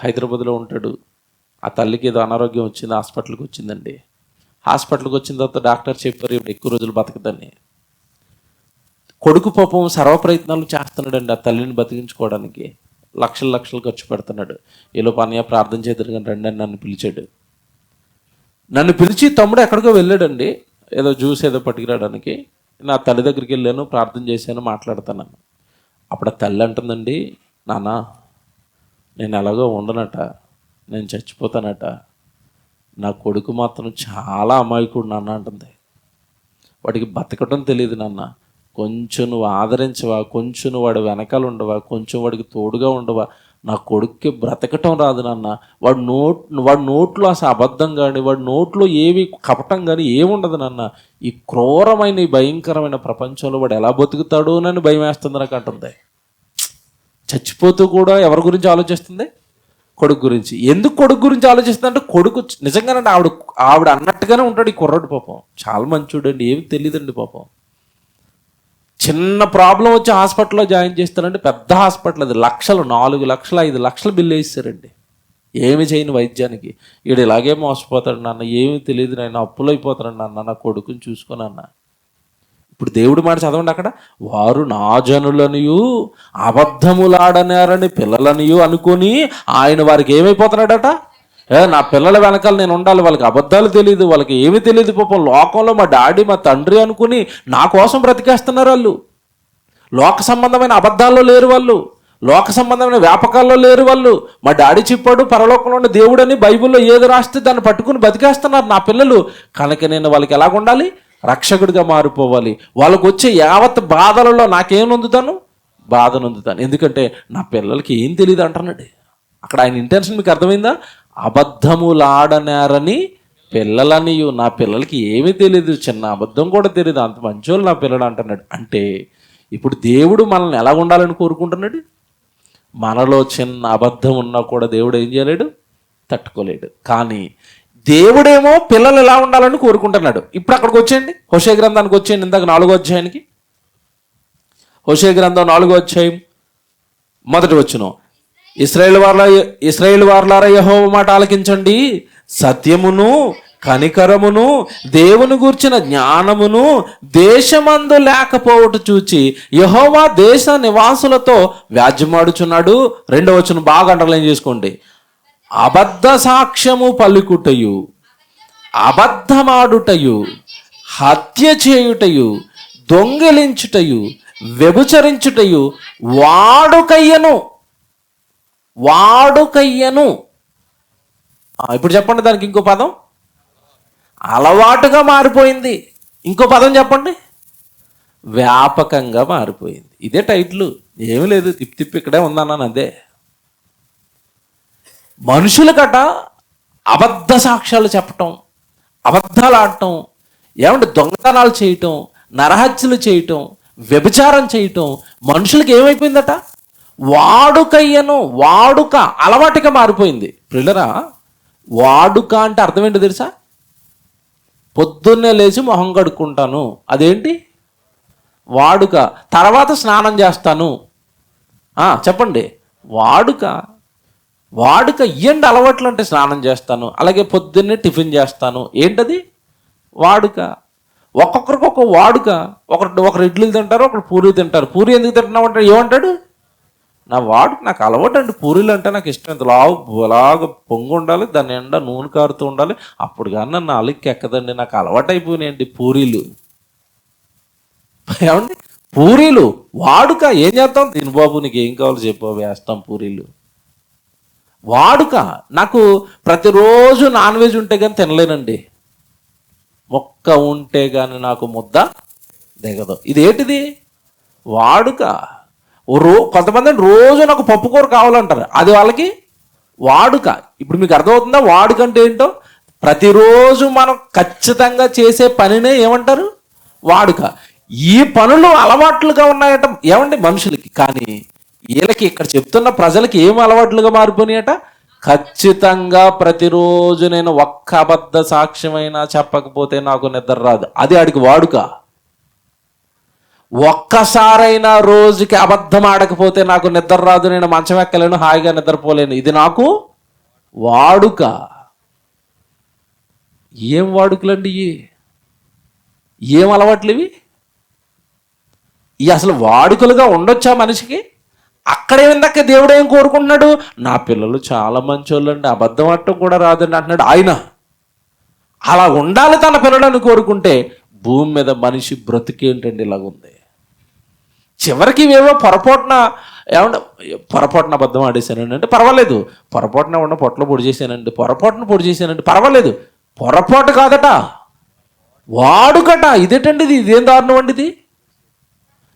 Speaker 1: హైదరాబాద్లో ఉంటాడు. ఆ తల్లికి ఏదో అనారోగ్యం వచ్చింది, హాస్పిటల్కి వచ్చిందండి. హాస్పిటల్కి వచ్చిన తర్వాత డాక్టర్ చెప్పారు ఇప్పుడు ఎక్కువ రోజులు బతకదని. కొడుకు పాపం సర్వ ప్రయత్నాలు చేస్తున్నాడండి ఆ తల్లిని బతికించుకోవడానికి. లక్షలు ఖర్చు పెడుతున్నాడు. ఏలో పనియా ప్రార్థన చేద్దరు కానీ రండి అని నన్ను పిలిచాడు. నన్ను పిలిచి తమ్ముడు ఎక్కడికో వెళ్ళాడండి, ఏదో జ్యూస్ ఏదో పట్టుకురావడానికి. నా తల్లి దగ్గరికి వెళ్ళాను, ప్రార్థన చేశాను, మాట్లాడుతున్నాను. అప్పుడు ఆ తల్లి అంటుందండి, నాన్న నేను ఎలాగో ఉండనట, నేను చచ్చిపోతానట, నా కొడుకు మాత్రం చాలా అమాయకుడు నాన్న అంటుంది. వాడికి బతకటం తెలియదు నాన్న, కొంచెం నువ్వు ఆదరించవా, కొంచెం నువ్వు వాడి వెనకాల ఉండవా, కొంచెం వాడికి తోడుగా ఉండవా, నా కొడుక్కి బ్రతకటం రాదు నాన్న. వాడి నోట్లో అసలు అబద్ధం కానీ, వాడి నోట్లో ఏవి కపటం కానీ ఏముండదు నాన్న. ఈ క్రూరమైన ఈ భయంకరమైన ప్రపంచంలో వాడు ఎలా బతుకుతాడో అని భయం వేస్తుంది నాకు అంటుంది. చచ్చిపోతూ కూడా ఎవరి గురించి ఆలోచిస్తుంది? కొడుకు గురించి. ఎందుకు కొడుకు గురించి ఆలోచిస్తుంది అంటే, కొడుకు నిజంగానండి ఆవిడ అన్నట్టుగానే ఉంటాడు ఈ కుర్రాడు. పాపం చాలా మంచోడండి, ఏమి తెలియదండి పాపం. చిన్న ప్రాబ్లం వచ్చి హాస్పిటల్లో జాయిన్ చేస్తారంటే, పెద్ద హాస్పిటల్ అది, లక్షలు, 4 లక్షలు 5 లక్షలు బిల్లు వేస్తారండి. ఏమి చేయని వైద్యానికి. ఈడు ఇలాగే మోసపోతాడు నాన్న, ఏమి తెలియదు నాయన, అప్పులు అయిపోతాడు నాన్న, నా కొడుకుని చూసుకొని అన్న. ఇప్పుడు దేవుడి మాట చదవండి అక్కడ, వారు నా జనులనియు అబద్ధములాడనారని పిల్లలనియు అనుకొని ఆయన వారికి ఏమైపోతున్నాడట? నా పిల్లల వెనకాల నేను ఉండాలి, వాళ్ళకి అబద్ధాలు తెలియదు, వాళ్ళకి ఏమీ తెలియదు పాపం. లోకంలో మా డాడీ మా తండ్రి అనుకుని నా కోసం బ్రతికేస్తున్నారు వాళ్ళు. లోక సంబంధమైన అబద్ధాల్లో లేరు వాళ్ళు, లోక సంబంధమైన వ్యాపకాల్లో లేరు వాళ్ళు. మా డాడీ చెప్పాడు పరలోకంలో ఉన్న దేవుడు అని, బైబిల్లో ఏది రాస్తే దాన్ని పట్టుకుని బతికేస్తున్నారు నా పిల్లలు. కనుక నేను వాళ్ళకి ఎలాగుండాలి? రక్షకుడిగా మారిపోవాలి. వాళ్ళకు వచ్చే యావత్ బాధలలో నాకేం నొందుతాను? బాధ నొందుతాను. ఎందుకంటే నా పిల్లలకి ఏం తెలియదు అంటున్నాడు. అక్కడ ఆయన ఇంటెన్షన్ మీకు అర్థమైందా? అబద్ధములాడనారని పిల్లలనియు. నా పిల్లలకి ఏమీ తెలియదు, చిన్న అబద్ధం కూడా తెలియదు, అంత మంచోళ్ళు నా పిల్లలు అంటున్నాడు. అంటే ఇప్పుడు దేవుడు మనల్ని ఎలా ఉండాలని కోరుకుంటున్నాడు? మనలో చిన్న అబద్ధం ఉన్నా కూడా దేవుడు ఏం చేయలేడు? తట్టుకోలేడు. కానీ దేవుడేమో పిల్లలు ఎలా ఉండాలని కోరుకుంటున్నాడు. ఇప్పుడు అక్కడికి వచ్చేయండి, హోషేయ గ్రంథానికి వచ్చేయండి. ఇందాక 4వ అధ్యాయానికి, హోషేయ గ్రంథం 4వ అధ్యాయం 1వ వచనం. ఇశ్రాయేలు వారలారా యెహోవా మాట ఆలకించండి. సత్యమును కనికరమును దేవుని గూర్చిన జ్ఞానమును దేశమందు లేకపోవట చూచి యెహోవా దేశ నివాసులతో వ్యాజ్యమాడుచున్నాడు. 2వ వచనం బాగా అండర్లైన్ చేసుకోండి. అబద్ధ సాక్ష్యము పలుకుటయు, అబద్ధమాడుటయు, హత్య చేయుటయు, దొంగిలించుటయు, వ్యభిచరించుటయు వాడుకయ్యను. ఇప్పుడు చెప్పండి, దానికి ఇంకో పదం అలవాటుగా మారిపోయింది. ఇంకో పదం చెప్పండి, వ్యాపకంగా మారిపోయింది. ఇదే టైటిల్, ఏమీ లేదు, తిప్పి ఇక్కడే ఉందన్నాను. అదే మనుషులకట అబద్ధ సాక్ష్యాలు చెప్పటం, అబద్ధాలు ఆడటం, ఏమంటే దొంగతనాలు చేయటం, నరహత్యలు చేయటం, వ్యభిచారం చేయటం మనుషులకి ఏమైపోయిందట? వాడుకయ్యను. వాడుక అలవాటుగా మారిపోయింది. పిల్లరా, వాడుక అంటే అర్థం ఏంటో తెలుసా? పొద్దున్నే లేచి మొహం కడుక్కుంటాను, అదేంటి? వాడుక. తర్వాత స్నానం చేస్తాను, చెప్పండి, వాడుక. ఇయ్యండి అలవాట్లు అంటే స్నానం చేస్తాను, అలాగే పొద్దున్నే టిఫిన్ చేస్తాను, ఏంటది? వాడుక. ఒక్కొక్కరికి ఒక్కొక్క వాడుక. ఒకరు ఇడ్లీలు తింటారు, ఒకరు పూరీ తింటారు. పూరీ ఎందుకు తింటున్నావు అంటే ఏమంటాడు? నా వాడుక, నాకు అలవాటు అండి, పూరీలు అంటే నాకు ఇష్టం. అలాగ పొంగు ఉండాలి, దాని నిండా నూనె కారుతూ ఉండాలి, అప్పుడు కానీ నన్ను అలిక్కి ఎక్కదండి, నాకు అలవాటు అయిపోయినాయండి పూరీలు. ఏమండి పూరీలు వాడుక. ఏం చేస్తాం? దీని బాబు నీకు ఏం కావాలో చెప్పు, వేస్తాం పూరీలు. వాడుక. నాకు ప్రతిరోజు నాన్ వెజ్ ఉంటే కానీ తినలేనండి. మొక్క ఉంటే కానీ నాకు ముద్ద దిగదు. ఇదేంటిది? వాడుక. కొంతమంది రోజు నాకు పప్పుకూర కావాలంటారు, అది వాళ్ళకి వాడుక. ఇప్పుడు మీకు అర్థమవుతుందా వాడుక అంటే ఏంటో? ప్రతిరోజు మనం ఖచ్చితంగా చేసే పనినే ఏమంటారు? వాడుక. ఈ పనులు అలవాట్లుగా ఉన్నాయట ఏమండి మనుషులకి, కానీ వీళ్ళకి ఇక్కడ చెప్తున్న ప్రజలకి ఏం అలవాట్లుగా మారిపోయినాయట? ఖచ్చితంగా ప్రతిరోజు నేను ఒక్క అబద్ధ సాక్ష్యమైనా చెప్పకపోతే నాకు నిద్ర రాదు, అది ఆడికి వాడుక. ఒక్కసారైనా రోజుకి అబద్ధం ఆడకపోతే నాకు నిద్ర రాదు, నేను మంచం ఎక్కలేను, హాయిగా నిద్రపోలేను, ఇది నాకు వాడుక. ఏం వాడుకలండి ఇవి? ఏం అలవాట్లు ఇవి? అసలు వాడుకలుగా ఉండొచ్చా మనిషికి? అక్కడేమిందాక దేవుడు ఏం కోరుకుంటున్నాడు? నా పిల్లలు చాలా మంచోళ్ళండి, అబద్ధం ఆడటం కూడా రాదండి అంటున్నాడు ఆయన. అలా ఉండాలి తన పిల్లలను కోరుకుంటే భూమి మీద మనిషి బ్రతికేంటండి ఇలాగుంది. చివరికి ఇవేవో పొరపాటున అబద్ధం ఆడేశానండి అంటే పర్వాలేదు, పొరపాటున ఉన్న పొట్టలో పొడి చేశానండి, పొరపాటున పొడి చేశానండి పర్వాలేదు, పొరపాటు కాదట, వాడుకట. ఇదేంటండి ఇదేం దారుణం అండి ఇది?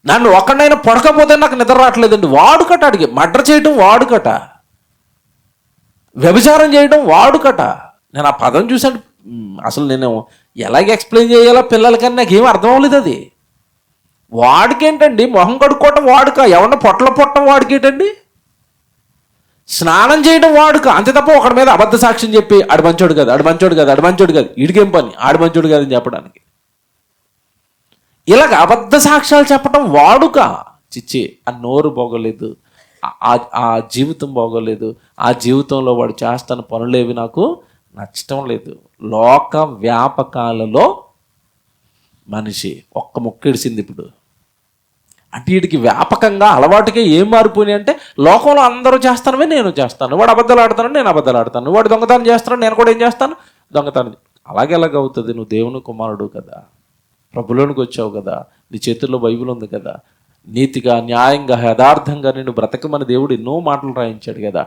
Speaker 1: నన్ను ఒక్కడైనా పొడకపోతే నాకు నిద్ర రావట్లేదండి, వాడుకట. అడిగి మర్డర్ చేయడం వాడుకట, వ్యభిచారం చేయడం వాడుకట. నేను ఆ పదం చూశాను, అసలు నేను ఎలాగ ఎక్స్ప్లెయిన్ చేయాలో పిల్లలకన్నా నాకేం అర్థం అవ్వలేదు. అది వాడుకేంటండి? మొహం కడుక్కోవటం వాడుక, ఎవరన్నా పొట్టం వాడుకేటండి? స్నానం చేయడం వాడుక, అంతే తప్ప ఒకడి మీద అబద్ధ సాక్ష్యం చెప్పి ఆడు మంచోడు కాదు, ఆడు మంచోడు కాదు, ఆడు మంచోడు కాదు, ఈడికేం పని, ఆడు మంచోడు కాదని చెప్పడానికి ఇలాగ అబద్ధ సాక్ష్యాలు చెప్పడం వాడుక. చిచ్చి, ఆ నోరు బాగోలేదు, ఆ జీవితం బాగోలేదు, ఆ జీవితంలో వాడు చేస్తున్న పనులేవి నాకు నచ్చటం లేదు. లోక వ్యాపకాలలో మనిషి ఒక్క ముక్కిడిసింది. ఇప్పుడు అంటే వీడికి వ్యాపకంగా అలవాటుగా ఏం మారిపోయినాయి అంటే, లోకంలో అందరూ చేస్తానవే నేను చేస్తాను, వాడు అబద్ధాలు ఆడతాను నేను అబద్ధాలు ఆడతాను, వాడు దొంగతనం చేస్తాను నేను కూడా ఏం చేస్తాను, దొంగతనం. అలాగెలాగవుతుంది? నువ్వు దేవుని కుమారుడు కదా, ప్రభులోనికి వచ్చావు కదా, నీ చేతుల్లో బైబిల్ ఉంది కదా, నీతిగా న్యాయంగా యథార్థంగా నేను బ్రతకమని దేవుడు ఎన్నో మాటలు రాయించాడు కదా,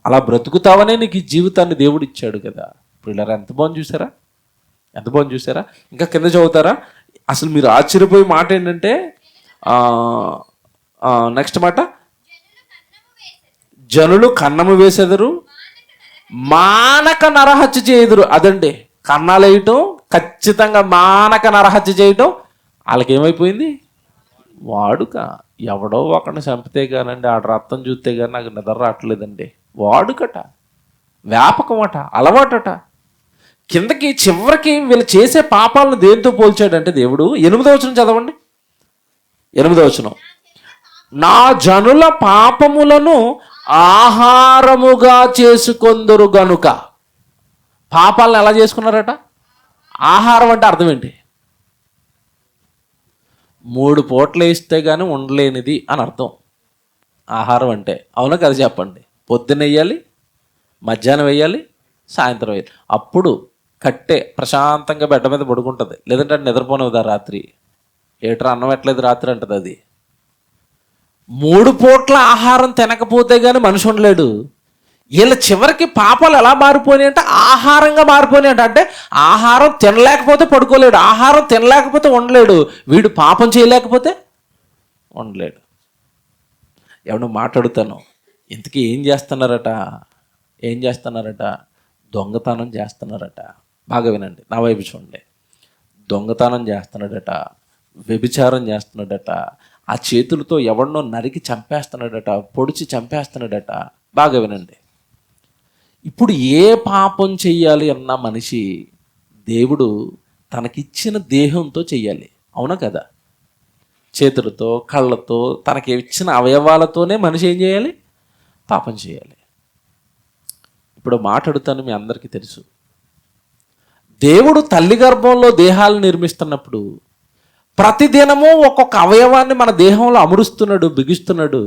Speaker 1: అలా బ్రతుకుతావనే నీకు ఈ జీవితాన్ని దేవుడు ఇచ్చాడు కదా. ఇప్పుడు ఇలా ఎంత బాగుంది చూసారా, ఎంత బాగుంది చూసారా? ఇంకా కింద చదువుతారా? అసలు మీరు ఆశ్చర్యపోయే మాట ఏంటంటే, నెక్స్ట్ మాట, జనులు కన్నము వేసెదరు, మానక నరహత్య చేయుదురు. అదండి కన్నాలు వేయటం, ఖచ్చితంగా మానక నరహత్య చేయటం వాళ్ళకి ఏమైపోయింది? వాడుక. ఎవడో ఒకరిని చంపితే కానండి, ఆడ రక్తం చూస్తే కానీ నాకు నిద్ర రావట్లేదండి, వాడుకట, వ్యాపకమట, అలవాటట. కిందకి చివరికి వీళ్ళు చేసే పాపాలను దేంతో పోల్చాడంటే దేవుడు, 8వ వచనం చదవండి. 8వ వచనం, నా జనుల పాపములను ఆహారముగా చేసుకొందురు గనుక. పాపాలను ఎలా చేసుకున్నారట? ఆహారం అంటే అర్థం ఏంటి? 3 పూటలు వేస్తే కానీ ఉండలేనిది అని అర్థం ఆహారం అంటే. అవునా కదా చెప్పండి? పొద్దున్న వేయాలి, మధ్యాహ్నం వేయాలి, సాయంత్రం వేయాలి. అప్పుడు కట్టే ప్రశాంతంగా బెడ్డ మీద పడుకుంటుంది, లేదంటే నిద్రపోనివ్వదా రాత్రి. ఏట్రా అన్నం ఎట్లేదు రాత్రి అంటది అది. 3 పూట్ల ఆహారం తినకపోతే కానీ మనిషి ఉండలేడు. వీళ్ళ చివరికి పాపాలు ఎలా మారిపోయినాయి అంటే ఆహారంగా మారిపోయినాయి అంటే ఆహారం తినలేకపోతే పడుకోలేడు, ఆహారం తినలేకపోతే ఉండలేడు, వీడు పాపం చేయలేకపోతే ఉండలేడు. ఎవడో మాట్లాడుతాను, ఇంతకీ ఏం చేస్తున్నారట? దొంగతనం చేస్తున్నారట. బాగా వినండి, నా వైపు చూడండి. దొంగతనం చేస్తున్నాడట, వ్యభిచారం చేస్తున్నాడట, ఆ చేతులతో ఎవరినో నరికి చంపేస్తున్నాడట, పొడిచి చంపేస్తున్నాడట. బాగా వినండి. ఇప్పుడు ఏ పాపం చెయ్యాలి అన్న మనిషి దేవుడు తనకిచ్చిన దేహంతో చెయ్యాలి. అవునా కదా? చేతులతో, కళ్ళతో, తనకి ఇచ్చిన అవయవాలతోనే మనిషి ఏం చేయాలి? పాపం చేయాలి. ఇప్పుడు మాట్లాడుతాను, మీ అందరికీ తెలుసు, దేవుడు తల్లి గర్భంలో దేహాలు నిర్మిస్తున్నప్పుడు ప్రతిదినము ఒక్కొక్క అవయవాన్ని మన దేహంలో అమరుస్తున్నాడు, బిగిస్తున్నాడు.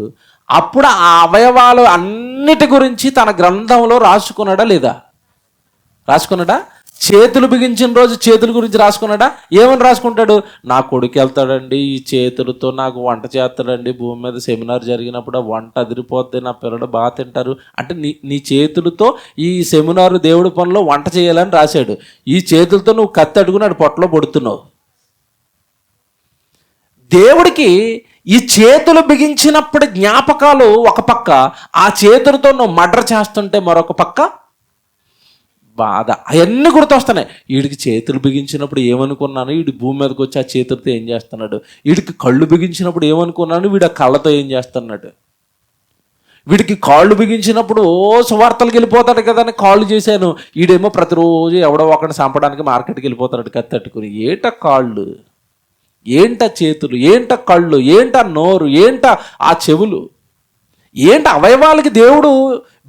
Speaker 1: అప్పుడు ఆ అవయవాలు అన్నిటి గురించి తన గ్రంథంలో రాసుకున్నాడా లేదా? రాసుకున్నాడా? చేతులు బిగించిన రోజు చేతుల గురించి రాసుకున్నాడా? ఏమని రాసుకుంటాడు? నా కొడుకు వెళ్తాడండి, ఈ చేతులతో నాకు వంట చేస్తాడండి, భూమి మీద సెమినార్ జరిగినప్పుడు ఆ వంట అదిరిపోద్ది, నా పిల్లలు బాగా తింటారు అంటే నీ చేతులతో ఈ సెమినార్ దేవుడి పనిలో వంట చేయాలని రాశాడు. ఈ చేతులతో నువ్వు కత్తి అడుగుని పొట్టలో పడుతున్నావు. దేవుడికి ఈ చేతులు బిగించినప్పుడు జ్ఞాపకాలు ఒక పక్క, ఆ చేతులతో నువ్వు మర్డర్ చేస్తుంటే మరొక పక్క బాధ. అవన్నీ గుర్తొస్తున్నాయి. వీడికి చేతులు బిగించినప్పుడు ఏమనుకున్నాను, వీడి భూమి మీదకి వచ్చి ఆ చేతులతో ఏం చేస్తున్నాడు, వీడికి కళ్ళు బిగించినప్పుడు ఏమనుకున్నాను, వీడు ఆ కళ్ళతో ఏం చేస్తున్నాడు, వీడికి కాళ్ళు బిగించినప్పుడు సువార్తలకు వెళ్ళిపోతాడు కదా అని కాళ్ళు చేశాను, వీడేమో ప్రతిరోజు ఎవడో ఒకరిని చంపడానికి మార్కెట్కి వెళ్ళిపోతాడు కత్తట్టుకుని. ఏట కాళ్ళు, ఏంట చేతులు, ఏంట కళ్ళు, ఏంట నోరు, ఏంట ఆ చెవులు, ఏంట అవయవాలకి దేవుడు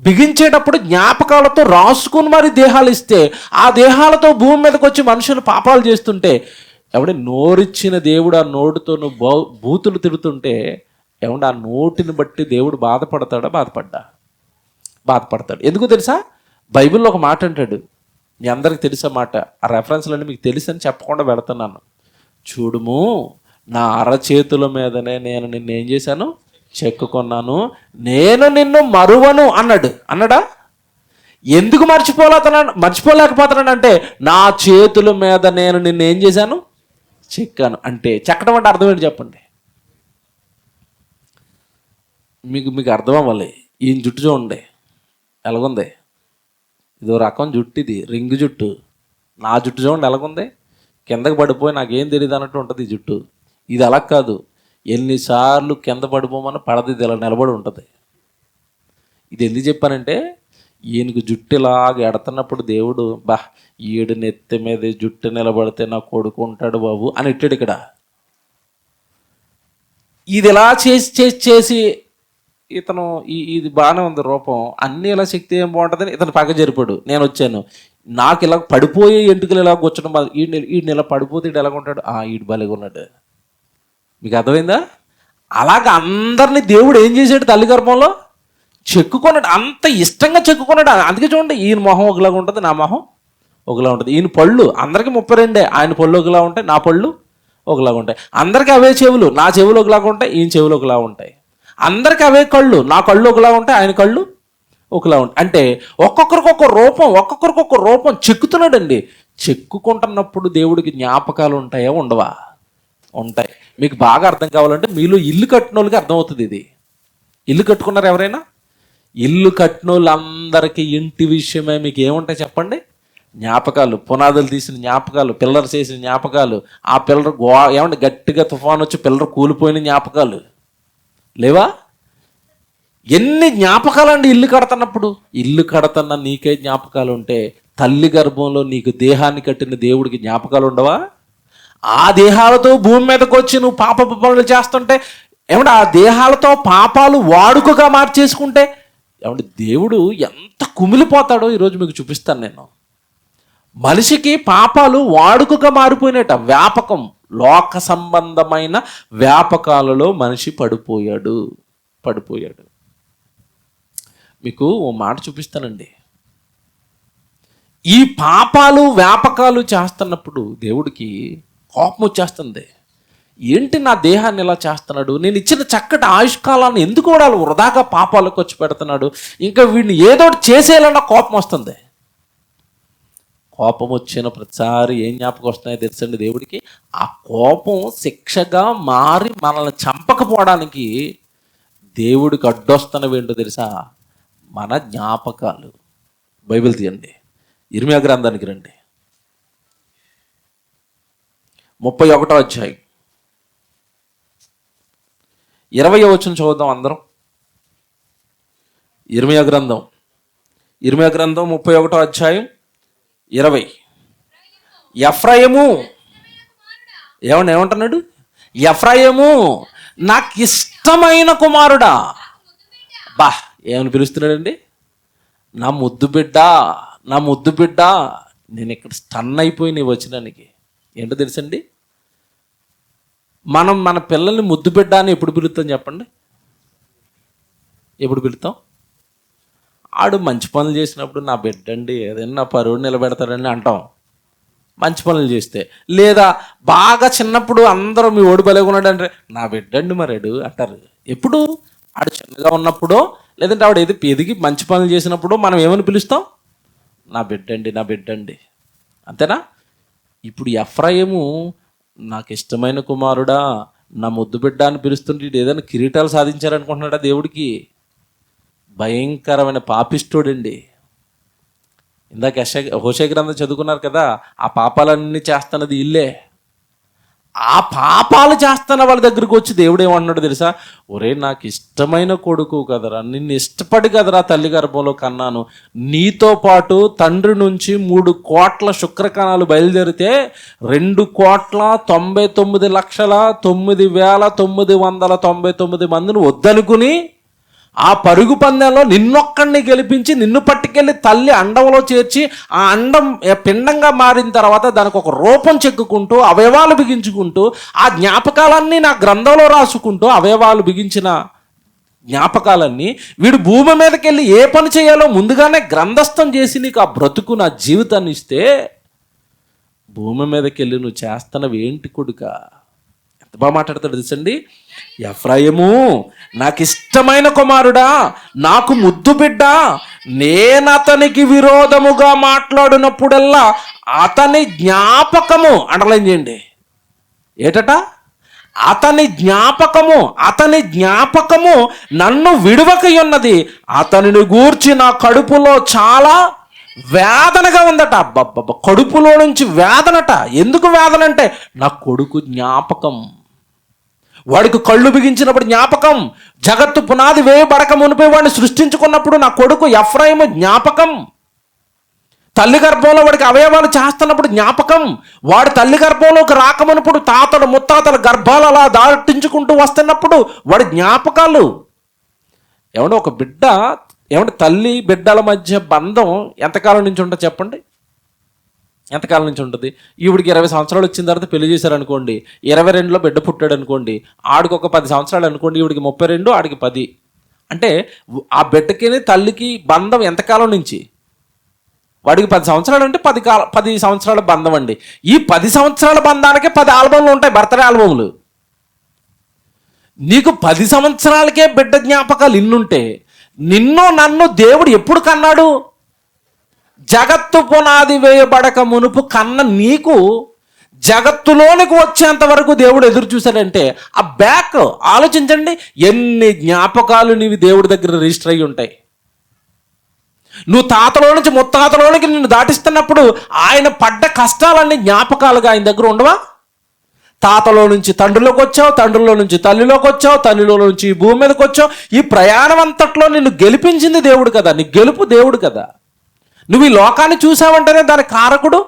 Speaker 1: బిగించేటప్పుడు జ్ఞాపకాలతో రాసుకుని మరి దేహాలు ఇస్తే, ఆ దేహాలతో భూమి మీదకి వచ్చి మనుషులు పాపాలు చేస్తుంటే, ఎవడే నోరిచ్చిన దేవుడు ఆ నోటితో నువ్వు బూతులు తిడుతుంటే, ఏమంటే ఆ నోటిని బట్టి దేవుడు బాధపడతాడు. ఎందుకు తెలుసా? బైబిల్లో ఒక మాట అంటాడు, మీ అందరికి తెలుసా మాట, ఆ రెఫరెన్స్లన్నీ మీకు తెలుసని చెప్పకుండా వెళుతున్నాను. చూడుము, నా అరచేతుల మీదనే నేను నిన్ను ఏం చేశాను, చెక్కుకున్నాను, నేను నిన్ను మరువను అన్నాడా? ఎందుకు మర్చిపోలేకపోతున్నాడంటే, నా చేతుల మీద నేను నిన్ను ఏం చేశాను, చెక్కాను. అంటే చెక్కడం అంటే అర్థం ఏంటి చెప్పండి? మీకు అర్థం అవ్వాలి. ఈయన జుట్టు చూడండి ఎలాగుంది, ఇదో రకం జుట్టు, ఇది రింగు జుట్టు. నా జుట్టు చూడండి ఎలాగుంది, కిందకి పడిపోయి నాకేం తెలియదు అన్నట్టు ఉంటుంది ఈ జుట్టు. ఇది అలా కాదు, ఎన్నిసార్లు కింద పడిపోమని పడది, ఇది ఇలా నిలబడి ఉంటుంది. ఇది ఎందుకు చెప్పానంటే, ఈయనకు జుట్టు ఇలాగ ఎడుతున్నప్పుడు దేవుడు ఈడు నెత్తి మీద జుట్టు నిలబడితే నా కొడుకు ఉంటాడు బాబు అని ఇట్టాడు ఇక్కడ. ఇది ఇలా చేసి ఇతను ఇది బాగానే ఉంది రూపం, అన్నీ ఇలా శక్తి ఏం బాగుంటుందని ఇతను పక్క జరిపాడు. నేను వచ్చాను, నాకు ఇలా పడిపోయే ఎంటుకలు ఇలా కూర్చోడం, ఈయన ఇలా పడిపోతే ఈడు ఎలాగ ఉంటాడు, ఈడు భలేగా ఉన్నాడు. మీకు అర్థమైందా? అలాగ అందరినీ దేవుడు ఏం చేశాడు, తల్లి గర్భంలో చెక్కుకున్నాడు, అంత ఇష్టంగా చెక్కుకున్నాడు. అందుకే చూడండి, ఈయన మొహం ఒకలాగా ఉంటుంది, నా మొహం ఒకలా ఉంటుంది. ఈయన పళ్ళు అందరికీ 32, ఆయన పళ్ళు ఒకలా ఉంటాయి, నా పళ్ళు ఒకలాగా ఉంటాయి. అందరికీ అవే చెవులు, నా చెవులు ఒకలాగా ఉంటాయి, ఈయన చెవులు ఒకలా ఉంటాయి. అందరికీ అవే కళ్ళు, నా కళ్ళు ఒకలా ఉంటాయి, ఆయన కళ్ళు ఒకలా ఉంటాయి. అంటే ఒక్కొక్కరికి ఒక రూపం చెక్కుతున్నాడండి. చెక్కుకుంటున్నప్పుడు దేవుడికి జ్ఞాపకాలు ఉంటాయా, ఉండవా? ఉంటాయి. మీకు బాగా అర్థం కావాలంటే, మీలో ఇల్లు కట్టిన వాళ్ళకి అర్థమవుతుంది ఇది. ఇల్లు కట్టుకున్నారు ఎవరైనా? ఇల్లు కట్టిన వాళ్ళందరికీ ఇంటి విషయమే మీకు ఏముంటాయి చెప్పండి? జ్ఞాపకాలు. పునాదులు తీసిన జ్ఞాపకాలు, పిల్లర్స్ వేసిన జ్ఞాపకాలు, ఆ పిల్లర్ ఏమంటే గట్టిగా తుఫాను వచ్చి పిల్లర్ కూలిపోయిన జ్ఞాపకాలు లేవా? ఎన్ని జ్ఞాపకాలండి ఇల్లు కడుతున్నప్పుడు. ఇల్లు కడుతున్న నీకే జ్ఞాపకాలు ఉంటే, తల్లి గర్భంలో నీకు దేహాన్ని కట్టిన దేవుడికి జ్ఞాపకాలు ఉండవా? ఆ దేహాలతో భూమి మీదకి వచ్చి నువ్వు పాపపు పనులు చేస్తుంటే, ఏమంటే ఆ దేహాలతో పాపాలు వాడుకగా మార్చేసుకుంటే, ఏమంటే దేవుడు ఎంత కుమిలిపోతాడో ఈరోజు మీకు చూపిస్తాను నేను. మనిషికి పాపాలు వాడుకగా మారిపోయినట, వ్యాపకం, లోక సంబంధమైన వ్యాపకాలలో మనిషి పడిపోయాడు. మీకు ఓ మాట చూపిస్తానండి. ఈ పాపాలు వ్యాపకాలు చేస్తున్నప్పుడు దేవుడికి కోపం వచ్చేస్తుంది. ఏంటి నా దేహాన్ని ఇలా చేస్తున్నాడు, నేను ఇచ్చిన చక్కటి ఆయుష్కాలాన్ని ఎందుకు వాడు వృధాగా పాపాలకు వచ్చి పెడుతున్నాడు, ఇంకా వీడిని ఏదో చేసేయాలన్న కోపం వస్తుంది. కోపం వచ్చిన ప్రతిసారి ఏం జ్ఞాపకం వస్తున్నాయో తెలుసండి దేవుడికి? ఆ కోపం శిక్షగా మారి మనల్ని చంపకపోవడానికి దేవుడికి అడ్డొస్తున్నవి ఏంటో తెలుసా? మన జ్ఞాపకాలు. బైబిల్ తీయండి, ఇర్మియా గ్రంథానికి రండి, 31వ అధ్యాయం 20వ వచనం చదువుదాం అందరం. ఇర్మియా గ్రంథం 31వ అధ్యాయం 20. ఎఫ్రాయిము ఏమంటున్నాడు? ఎఫ్రాయిము నాకు ఇష్టమైన కుమారుడా. ఏమని పిలుస్తున్నాడండి? నా ముద్దు బిడ్డ. నేను ఇక్కడ స్టన్ అయిపోయి నీ వచ్చినానికి. ఏంటో తెలుసండి, మనం మన పిల్లల్ని ముద్దు బిడ్డ అని ఎప్పుడు పిలుస్తాం చెప్పండి? ఎప్పుడు పిలుస్తాం? ఆడు మంచి పనులు చేసినప్పుడు నా బిడ్డండి, ఏదైనా నా పరువు నిలబెడతాడని అంటాం. మంచి పనులు చేస్తే. లేదా బాగా చిన్నప్పుడు అందరూ మీ ఓడి బలేకున్నాడు అంటే నా బిడ్డండి మరాడు అంటారు. ఎప్పుడు? ఆడు చిన్నగా ఉన్నప్పుడో లేదంటే ఆవిడ ఎదిగి మంచి పనులు చేసినప్పుడు మనం ఏమని పిలుస్తాం? నా బిడ్డండి, నా బిడ్డండి, అంతేనా? ఇప్పుడు ఎఫ్రాయిము నాకు ఇష్టమైన కుమారుడా, నా ముద్దు బిడ్డ అని పిలుస్తుంటే ఏదైనా కిరీటాలు సాధించారనుకుంటున్నాడా దేవుడికి? భయంకరమైన పాపిష్టోడండి. ఇందాక హోషే గ్రంథం చదువుకున్నారు కదా, ఆ పాపాలన్నీ చేస్తున్నది ఇల్లే. ఆ పాపాలు చేస్తున్న వాళ్ళ దగ్గరికి వచ్చి దేవుడు ఏమన్నాడు తెలుసా? ఒరే నాకు ఇష్టమైన కొడుకు కదరా, నిన్ను ఇష్టపడి కదరా తల్లి గర్భంలో కన్నాను, నీతో పాటు తండ్రి నుంచి 3 కోట్ల శుక్రకణాలు బయలుదేరితే 2,99,999,999 మందిని వద్దనుకుని ఆ పరుగు పందెంలో నిన్నొక్కడిని గెలిపించి నిన్ను పట్టుకెళ్ళి తల్లి అండంలో చేర్చి ఆ అండం పిండంగా మారిన తర్వాత దానికి ఒక రూపం చెక్కుకుంటూ అవయవాలు బిగించుకుంటూ ఆ జ్ఞాపకాలన్నీ నా గ్రంథంలో రాసుకుంటూ అవయవాలు బిగించిన జ్ఞాపకాలన్నీ వీడు భూమి మీదకి వెళ్ళి ఏ పని చేయాలో ముందుగానే గ్రంథస్థం చేసి నీకు ఆ బ్రతుకు నా జీవితాన్ని ఇస్తే భూమి మీదకి వెళ్ళి నువ్వు చేస్తున్నవి ఏంటి కొడుక? ఎంత బాగా మాట్లాడతాడు తెలుసండి. ఎఫ్రాయిము నాకు ఇష్టమైన కుమారుడా, నాకు ముద్దు బిడ్డ, నేను అతనికి విరోధముగా మాట్లాడినప్పుడల్లా అతని జ్ఞాపకము అండర్లైన్ చేయండి. ఏటట? అతని జ్ఞాపకము నన్ను విడువక ఉన్నది, అతనిని గూర్చి నా కడుపులో చాలా వేదనగా ఉందట. అబ్బబ్బబ్బ, కడుపులో నుంచి వేదనట. ఎందుకు వేదన అంటే నా కొడుకు జ్ఞాపకం. వాడికి కళ్ళు బిగించినప్పుడు జ్ఞాపకం, జగత్తు పునాది వేయబడక మునిపై వాడిని సృష్టించుకున్నప్పుడు నా కొడుకు ఎఫ్రాయిము జ్ఞాపకం, తల్లి గర్భంలో వాడికి అవయవాలు చేస్తున్నప్పుడు జ్ఞాపకం, వాడు తల్లి గర్భంలోకి రాకమునప్పుడు తాతలు ముత్తాతల గర్భాలు అలా దాటించుకుంటూ వస్తున్నప్పుడు వాడి జ్ఞాపకాలు. ఏమంటే ఒక బిడ్డ, ఏమంటే తల్లి బిడ్డల మధ్య బంధం ఎంతకాలం నుంచి ఉంటుంది చెప్పండి? ఎంతకాలం నుంచి ఉంటుంది? ఈవిడికి 20 సంవత్సరాలు వచ్చిన తర్వాత పెళ్లి చేశారనుకోండి, 22లో బిడ్డ పుట్టాడు అనుకోండి, ఆడికి ఒక 10 సంవత్సరాలు అనుకోండి, ఈవిడికి 32, ఆడికి 10. అంటే ఆ బిడ్డకి తల్లికి బంధం ఎంతకాలం నుంచి? వాడికి 10 సంవత్సరాలు అంటే 10 సంవత్సరాల బంధం అండి. ఈ 10 సంవత్సరాల బంధానికే 10 ఆల్బమ్లు ఉంటాయి, బర్త్డే ఆల్బమ్లు. నీకు 10 సంవత్సరాలకే బిడ్డ జ్ఞాపకాలు ఇన్నుంటే నిన్ను నన్ను దేవుడు ఎప్పుడు కన్నాడు? జగత్తు పునాది వేయబడక మునుపు కన్న నీకు జగత్తులోనికి వచ్చేంత వరకు దేవుడు ఎదురు చూశాడంటే ఆ బ్యాక్ ఆలోచించండి, ఎన్ని జ్ఞాపకాలు నీవి దేవుడి దగ్గర రిజిస్టర్ అయ్యి ఉంటాయి. నువ్వు తాతలో నుంచి ముత్తాతలోనికి నిన్ను దాటిస్తున్నప్పుడు ఆయన పడ్డ కష్టాలన్నీ జ్ఞాపకాలుగా ఆయన దగ్గర ఉండవా? తాతలో నుంచి తండ్రిలోకి వచ్చావు, తండ్రిలో నుంచి తల్లిలోకి వచ్చావు, తల్లిలో నుంచి ఈ భూమి మీదకి వచ్చావు. ఈ ప్రయాణం అంతట్లో నిన్ను గెలిపించింది దేవుడు కదా, నీ గెలుపు దేవుడు కదా. నువ్వు ఈ లోకాన్ని చూసావంటేనే దాని కారకుడు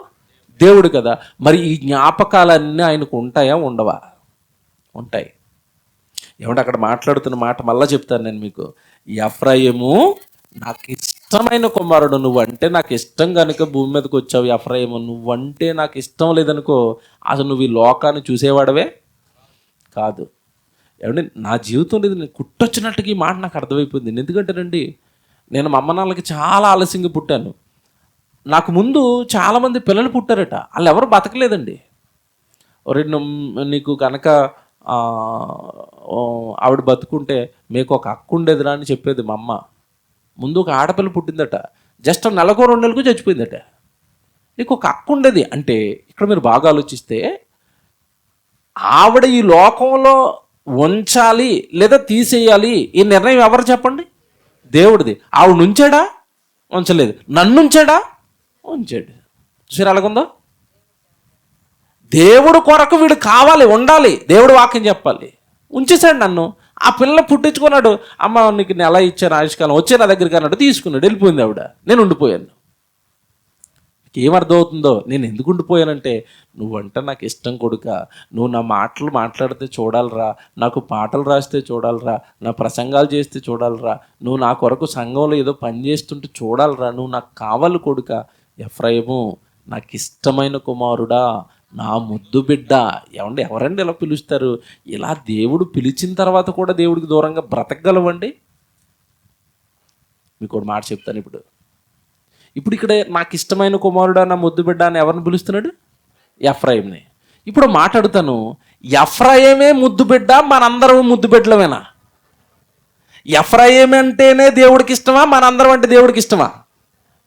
Speaker 1: దేవుడు కదా. మరి ఈ జ్ఞాపకాలన్నీ ఆయనకు ఉంటాయా, ఉండవా? ఉంటాయి. ఏమంటే అక్కడ మాట్లాడుతున్న మాట మళ్ళా చెప్తాను నేను మీకు. ఎఫ్రాయిము నాకు ఇష్టమైన కుమారుడు, నువ్వంటే నాకు ఇష్టం కనుక భూమి మీదకి వచ్చావు. ఎఫ్రాయిము నువ్వంటే నాకు ఇష్టం లేదనుకో అసలు నువ్వు ఈ లోకాన్ని చూసేవాడవే కాదు. ఏమంటే నా జీవితంలో ఇది నేను కుట్టొచ్చినట్టుగా ఈ మాట నాకు అర్థమైపోయింది. ఎందుకంటేనండి నేను మా అమ్మ నాన్నలకి చాలా ఆలస్యంగా పుట్టాను. నాకు ముందు చాలామంది పిల్లలు పుట్టారట, వాళ్ళు ఎవరు బతకలేదండి. నీకు కనుక ఆవిడ బతుకుంటే మీకు ఒక అక్క ఉండేదిరా అని చెప్పేది మా అమ్మ. ముందు ఒక ఆడపిల్ల పుట్టిందట, జస్ట్ 1 నెలకో 2 నెలలకు చచ్చిపోయిందట. నీకు ఒక అక్క ఉండేది అంటే ఇక్కడ మీరు బాగా ఆలోచిస్తే ఆవిడ ఈ లోకంలో ఉంచాలి లేదా తీసేయాలి ఈ నిర్ణయం ఎవరు చెప్పండి? దేవుడిది. ఆవిడ ఉంచాడా? ఉంచలేదు. నన్ను ఉంచాడా? ఉంచాడు. చూసారు అలాగుందో? దేవుడు కొరకు వీడు కావాలి, ఉండాలి, దేవుడు వాక్యం చెప్పాలి. ఉంచేశాడు నన్ను. ఆ పిల్ల పుట్టించుకున్నాడు. అమ్మ నీకు నెల ఇచ్చాను ఆయుష్కాలం, వచ్చే నా దగ్గరికి అన్నాడు, తీసుకున్నాడు, వెళ్ళిపోయింది ఆవిడ. నేను ఉండిపోయాను. ఏమర్థమవుతుందో? నేను ఎందుకు ఉండిపోయానంటే నువ్వంటే నాకు ఇష్టం కొడుక, నువ్వు నా మాటలు మాట్లాడితే చూడాలిరా, నాకు పాటలు రాస్తే చూడాలిరా, నా ప్రసంగాలు చేస్తే చూడాలిరా, నువ్వు నా కొరకు సంఘంలో ఏదో పని చేస్తుంటే చూడాలిరా, నువ్వు నాకు కావాలి కొడుక. ఎఫ్రాయిము నాకు ఇష్టమైన కుమారుడా, నా ముద్దు బిడ్డ. ఏమండి ఎవరండి ఇలా పిలుస్తారు? ఇలా దేవుడు పిలిచిన తర్వాత కూడా దేవుడికి దూరంగా బ్రతకగలవండి? మీకు ఒక మాట చెప్తాను. ఇప్పుడు ఇక్కడ నాకు ఇష్టమైన కుమారుడా, నా ముద్దు బిడ్డ అని ఎవరిని పిలుస్తున్నాడు? ఎఫ్రాయింని. ఇప్పుడు మాట్లాడుతాను, ఎఫ్రాయిమే ముద్దు బిడ్డ, మనందరం ముద్దు బిడ్డలమేనా? ఎఫ్రాయిం అంటేనే దేవుడికి ఇష్టమా, మనందరం అంటే దేవుడికి ఇష్టమా?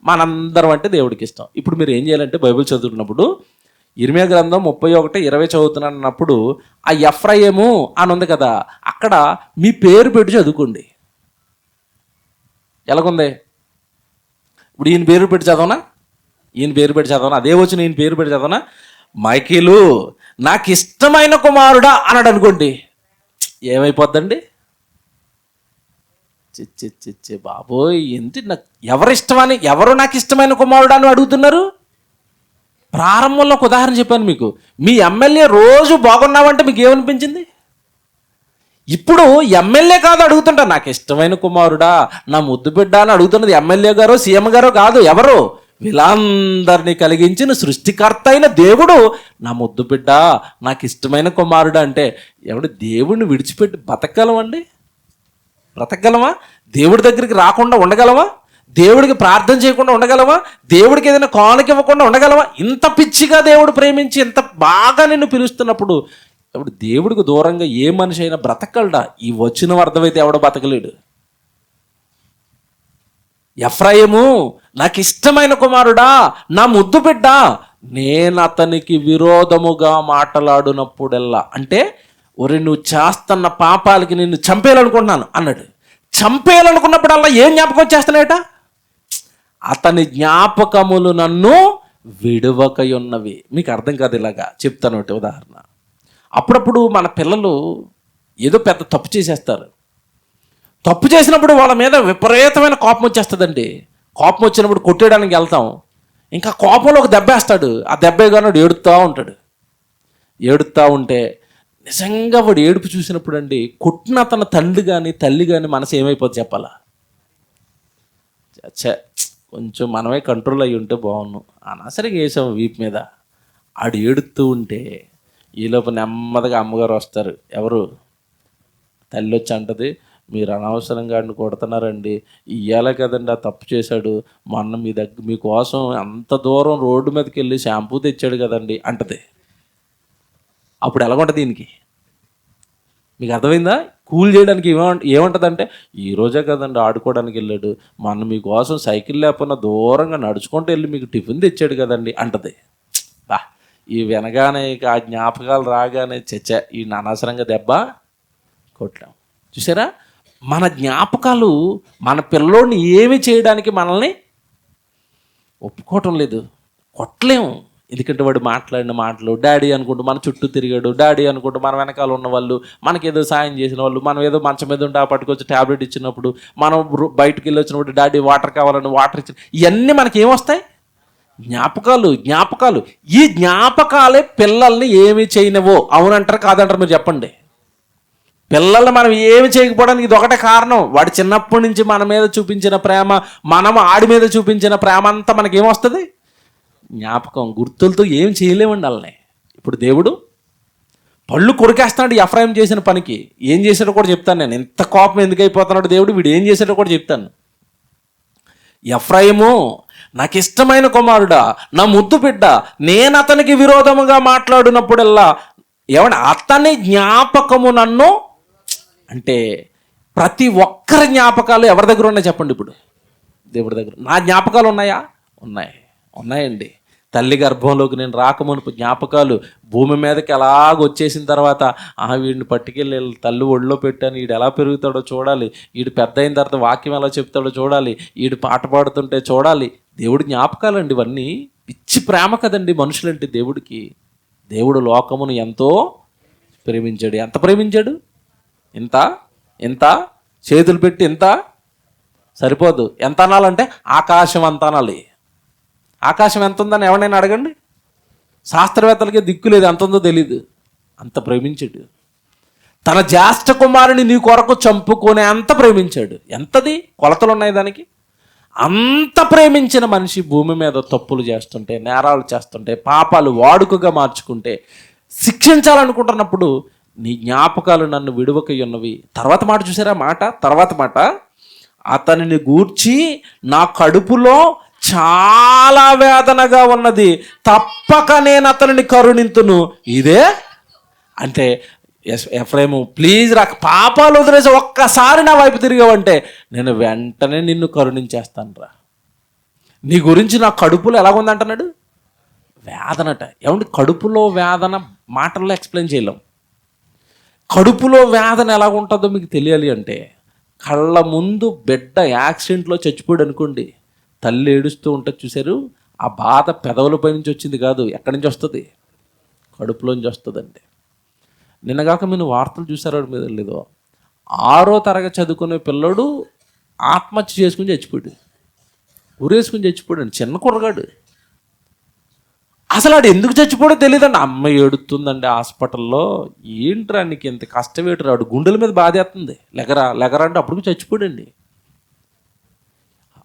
Speaker 1: మనందరం అంటే దేవుడికి ఇష్టం. ఇప్పుడు మీరు ఏం చేయాలంటే బైబిల్ చదువుతున్నప్పుడు ఇర్మియా గ్రంథం 31:20 చదువుతున్నప్పుడు ఆ ఎఫ్రాయిము అని ఉంది కదా, అక్కడ మీ పేరు పెట్టి చదువుకోండి. ఎలాగుంది? ఇప్పుడు ఈయన పేరు పెట్టి చదవనా? ఈయన పేరు పెట్టి చదవనా? అదే వచ్చిన ఈయన పేరు పెట్టి చదవనా? మైకేలు నాకు ఇష్టమైన కుమారుడా అన్నాడు అనుకోండి, ఏమైపోద్దండి? చిచ్చి బాబోయ్, ఏంటి నాకు ఎవరిష్టమని, ఎవరు నాకు ఇష్టమైన కుమారుడు అని అడుగుతున్నారు? ప్రారంభంలో ఒక ఉదాహరణ చెప్పాను మీకు. మీ ఎమ్మెల్యే రోజు బాగున్నావంటే మీకు ఏమనిపించింది? ఇప్పుడు ఎమ్మెల్యే కాదు అడుగుతుంటా, నాకు ఇష్టమైన కుమారుడా, నా ముద్దు బిడ్డ అని అడుగుతున్నది ఎమ్మెల్యే గారో సీఎం గారో కాదు. ఎవరు? వీళ్ళందరినీ కలిగించిన సృష్టికర్త అయిన దేవుడు నా ముద్దు బిడ్డ, నాకు ఇష్టమైన కుమారుడు అంటే ఎవడు? దేవుడిని విడిచిపెట్టి బతకగలమండి? బ్రతకగలమా? దేవుడి దగ్గరికి రాకుండా ఉండగలమా? దేవుడికి ప్రార్థన చేయకుండా ఉండగలమా? దేవుడికి ఏదైనా కానుక ఇవ్వకుండా ఉండగలమా? ఇంత పిచ్చిగా దేవుడు ప్రేమించి ఇంత బాగా నిన్ను పిలుస్తున్నప్పుడు ఇప్పుడు దేవుడికి దూరంగా ఏ మనిషి అయినా బ్రతకగలడా? ఈ వచ్చిన అర్థమైతే ఎవడో బతకలేడు. ఎఫ్రాయిము నాకు ఇష్టమైన కుమారుడా, నా ముద్దు బిడ్డ, నేను అతనికి విరోధముగా మాట్లాడినప్పుడల్లా, అంటే ఒరే నువ్వు చేస్తున్న పాపాలకి నిన్ను చంపేయాలనుకుంటున్నాను అన్నాడు. చంపేయాలనుకున్నప్పుడల్లా ఏం జ్ఞాపకం వచ్చేస్తున్నాయట? అతని జ్ఞాపకములు నన్ను విడువకై ఉన్నవి. మీకు అర్థం కాదు, ఇలాగా చెప్తాను ఒకటి ఉదాహరణ. అప్పుడప్పుడు మన పిల్లలు ఏదో పెద్ద తప్పు చేసేస్తారు. తప్పు చేసినప్పుడు వాళ్ళ మీద విపరీతమైన కోపం వచ్చేస్తుందండి. కోపం వచ్చినప్పుడు కొట్టేయడానికి వెళ్తాం, ఇంకా కోపంలో ఒక దెబ్బ వేస్తాడు. ఆ దెబ్బ కానీ ఏడుస్తూ ఉంటాడు. ఏడుస్తూ ఉంటే నిజంగా వాడు ఏడుపు చూసినప్పుడు అండి, కొట్టిన తన తండ్రి కానీ తల్లి కానీ మనసు ఏమైపోతుంది చెప్పాలా? కొంచెం మనమే కంట్రోల్ అయ్యి ఉంటే బాగున్నాం, అనవసరంగా వేసాము వీపు మీద. ఆడు ఏడుస్తూ ఉంటే ఈలోపు నెమ్మదిగా అమ్మగారు వస్తారు. ఎవరు? తల్లి వచ్చి అంటది, మీరు అనవసరంగా ఆడిని కొడుతున్నారండి, ఇయ్యాలే కదండి ఆ తప్పు చేశాడు, మొన్న మీకోసం అంత దూరం రోడ్డు మీదకి వెళ్ళి షాంపూ తెచ్చాడు కదండి అంటది. అప్పుడు ఎలాగుంటుంది దీనికి? మీకు అర్థమైందా? కూల్ చేయడానికి ఏమంటుందంటే, ఈరోజే కదండి ఆడుకోవడానికి వెళ్ళాడు, మొన్న మీకోసం సైకిల్ లేకపోయినా దూరంగా నడుచుకుంటూ వెళ్ళి మీకు టిఫిన్ తెచ్చాడు కదండి అంటది. బా, ఈ వినగానే ఇక ఆ జ్ఞాపకాలు రాగానే చచ్చా ఈ అనవసరంగా దెబ్బ కొట్టాం. చూసారా? మన జ్ఞాపకాలు మన పిల్లోడిని ఏమి చేయడానికి మనల్ని ఒప్పుకోవటం లేదు, కొట్టలేము. ఎందుకంటే వాడు మాట్లాడిన మాటలు, డాడీ అనుకుంటూ మన చుట్టూ తిరిగాడు, డాడీ అనుకుంటూ మన వెనకాల ఉన్న వాళ్ళు, మనకేదో సాయం చేసిన వాళ్ళు, మనం ఏదో మంచం మీద ఉంటే పట్టుకొచ్చి ట్యాబ్లెట్ ఇచ్చినప్పుడు, మనం బయటకు వెళ్ళి వచ్చినప్పుడు డాడీ వాటర్ కావాలని వాటర్ ఇచ్చిన, ఇవన్నీ మనకి ఏమొస్తాయి? జ్ఞాపకాలు. జ్ఞాపకాలు. ఈ జ్ఞాపకాలే పిల్లల్ని ఏమి చేయనివో. అవునంటారు కాదంటారు? మీరు చెప్పండి. పిల్లల్ని మనం ఏమి చేయకపోవడానికి ఇది ఒకటే కారణం. వాడు చిన్నప్పటి నుంచి మన మీద చూపించిన ప్రేమ, మనం ఆడి మీద చూపించిన ప్రేమ అంతా మనకేమొస్తుంది? జ్ఞాపకం. గుర్తులతో ఏం చేయలేమండి వాళ్ళని. ఇప్పుడు దేవుడు పళ్ళు కొరికేస్తున్నాడు ఎఫ్రాయిం చేసిన పనికి. ఏం చేశాడో కూడా చెప్తాను నేను. ఎంత కోపం ఎందుకు అయిపోతున్నాడు దేవుడు, వీడు ఏం చేశాడో కూడా చెప్తాను. ఎఫ్రాయిము నాకు ఇష్టమైన కుమారుడా, నా ముద్దు బిడ్డ, నేను అతనికి విరోధముగా మాట్లాడినప్పుడల్లా ఏమంటే అతని జ్ఞాపకము నన్ను, అంటే ప్రతి ఒక్కరి జ్ఞాపకాలు ఎవరి దగ్గర ఉన్నాయి చెప్పండి? ఇప్పుడు దేవుడి దగ్గర. నా జ్ఞాపకాలు ఉన్నాయా? ఉన్నాయండి. తల్లి గర్భంలోకి నేను రాకమునుపు జ్ఞాపకాలు, భూమి మీదకి ఎలాగొచ్చేసిన తర్వాత వీడిని పట్టుకెళ్ళి తల్లి ఒళ్ళో పెట్టాను, వీడు ఎలా పెరుగుతాడో చూడాలి, వీడు పెద్ద అయిన తర్వాత వాక్యం ఎలా చెప్తాడో చూడాలి, వీడు పాట పాడుతుంటే చూడాలి. దేవుడి జ్ఞాపకాలు అండి ఇవన్నీ. పిచ్చి ప్రేమ కదండి మనుషులంటే దేవుడికి. దేవుడు లోకమును ఎంతో ప్రేమించాడు. ఎంత ప్రేమించాడు? ఎంత చేతులు పెట్టి ఎంత సరిపోదు. ఎంత అనాలంటే ఆకాశం అంత అనాలి. ఆకాశం ఎంత ఉందని ఎవరైనా అడగండి. శాస్త్రవేత్తలకే దిక్కు లేదు, ఎంత ఉందో తెలీదు. అంత ప్రేమించాడు. తన జ్యేష్ఠ కుమారుని నీ కొరకు చంపుకునే అంత ప్రేమించాడు. ఎంతది? కొలతలు ఉన్నాయి దానికి. అంత ప్రేమించిన మనిషి భూమి మీద తప్పులు చేస్తుంటే, నేరాలు చేస్తుంటే, పాపాలు వాడుకగా మార్చుకుంటే, శిక్షించాలనుకుంటున్నప్పుడు నీ జ్ఞాపకాలు నన్ను విడువకై ఉన్నవి. తర్వాత మాట చూసారా? తర్వాత మాట, అతనిని గూర్చి నా కడుపులో చాలా వేదనగా ఉన్నది, తప్పక నేను అతనిని కరుణింతును. ఇదే అంటే ఎఫ్రేము ప్లీజ్ రా, పాపాలు వదిలేసి ఒక్కసారి నా వైపు తిరిగావంటే నేను వెంటనే నిన్ను కరుణించేస్తాను రా. నీ గురించి నా కడుపులో ఎలాగుందంటున్నాడు, వేదనట. ఏమంటే కడుపులో వేదన మాటల్లో ఎక్స్ప్లెయిన్ చేయలేం. కడుపులో వేదన ఎలా ఉంటుందో మీకు తెలియాలి అంటే, కళ్ళ ముందు బిడ్డ యాక్సిడెంట్లో చచ్చిపోయాడు అనుకోండి, తల్లి ఏడుస్తూ ఉంటుంది చూశారు, ఆ బాధ పెదవులపై నుంచి వచ్చింది కాదు, ఎక్కడి నుంచి వస్తుంది, కడుపులోంచి వస్తుందండి. నిన్నగాక మీరు వార్తలు చూసారో మీద లేదో, 6వ తరగతి చదువుకునే పిల్లడు ఆత్మహత్య చేసుకుని చచ్చిపోయాడు, ఊరేసుకుని చచ్చిపోయాడు. చిన్న కుర్రగాడు. అసలు ఆడు ఎందుకు చచ్చిపోయాడో తెలియదండి. అమ్మ ఏడుతుందండి హాస్పిటల్లో. ఏంట్రా నీకు ఇంత కష్టం ఏంట్రా, ఆడు గుండెల మీద బాధేస్తుంది, లెగరా అంటే అప్పుడు చచ్చిపోయాడండి.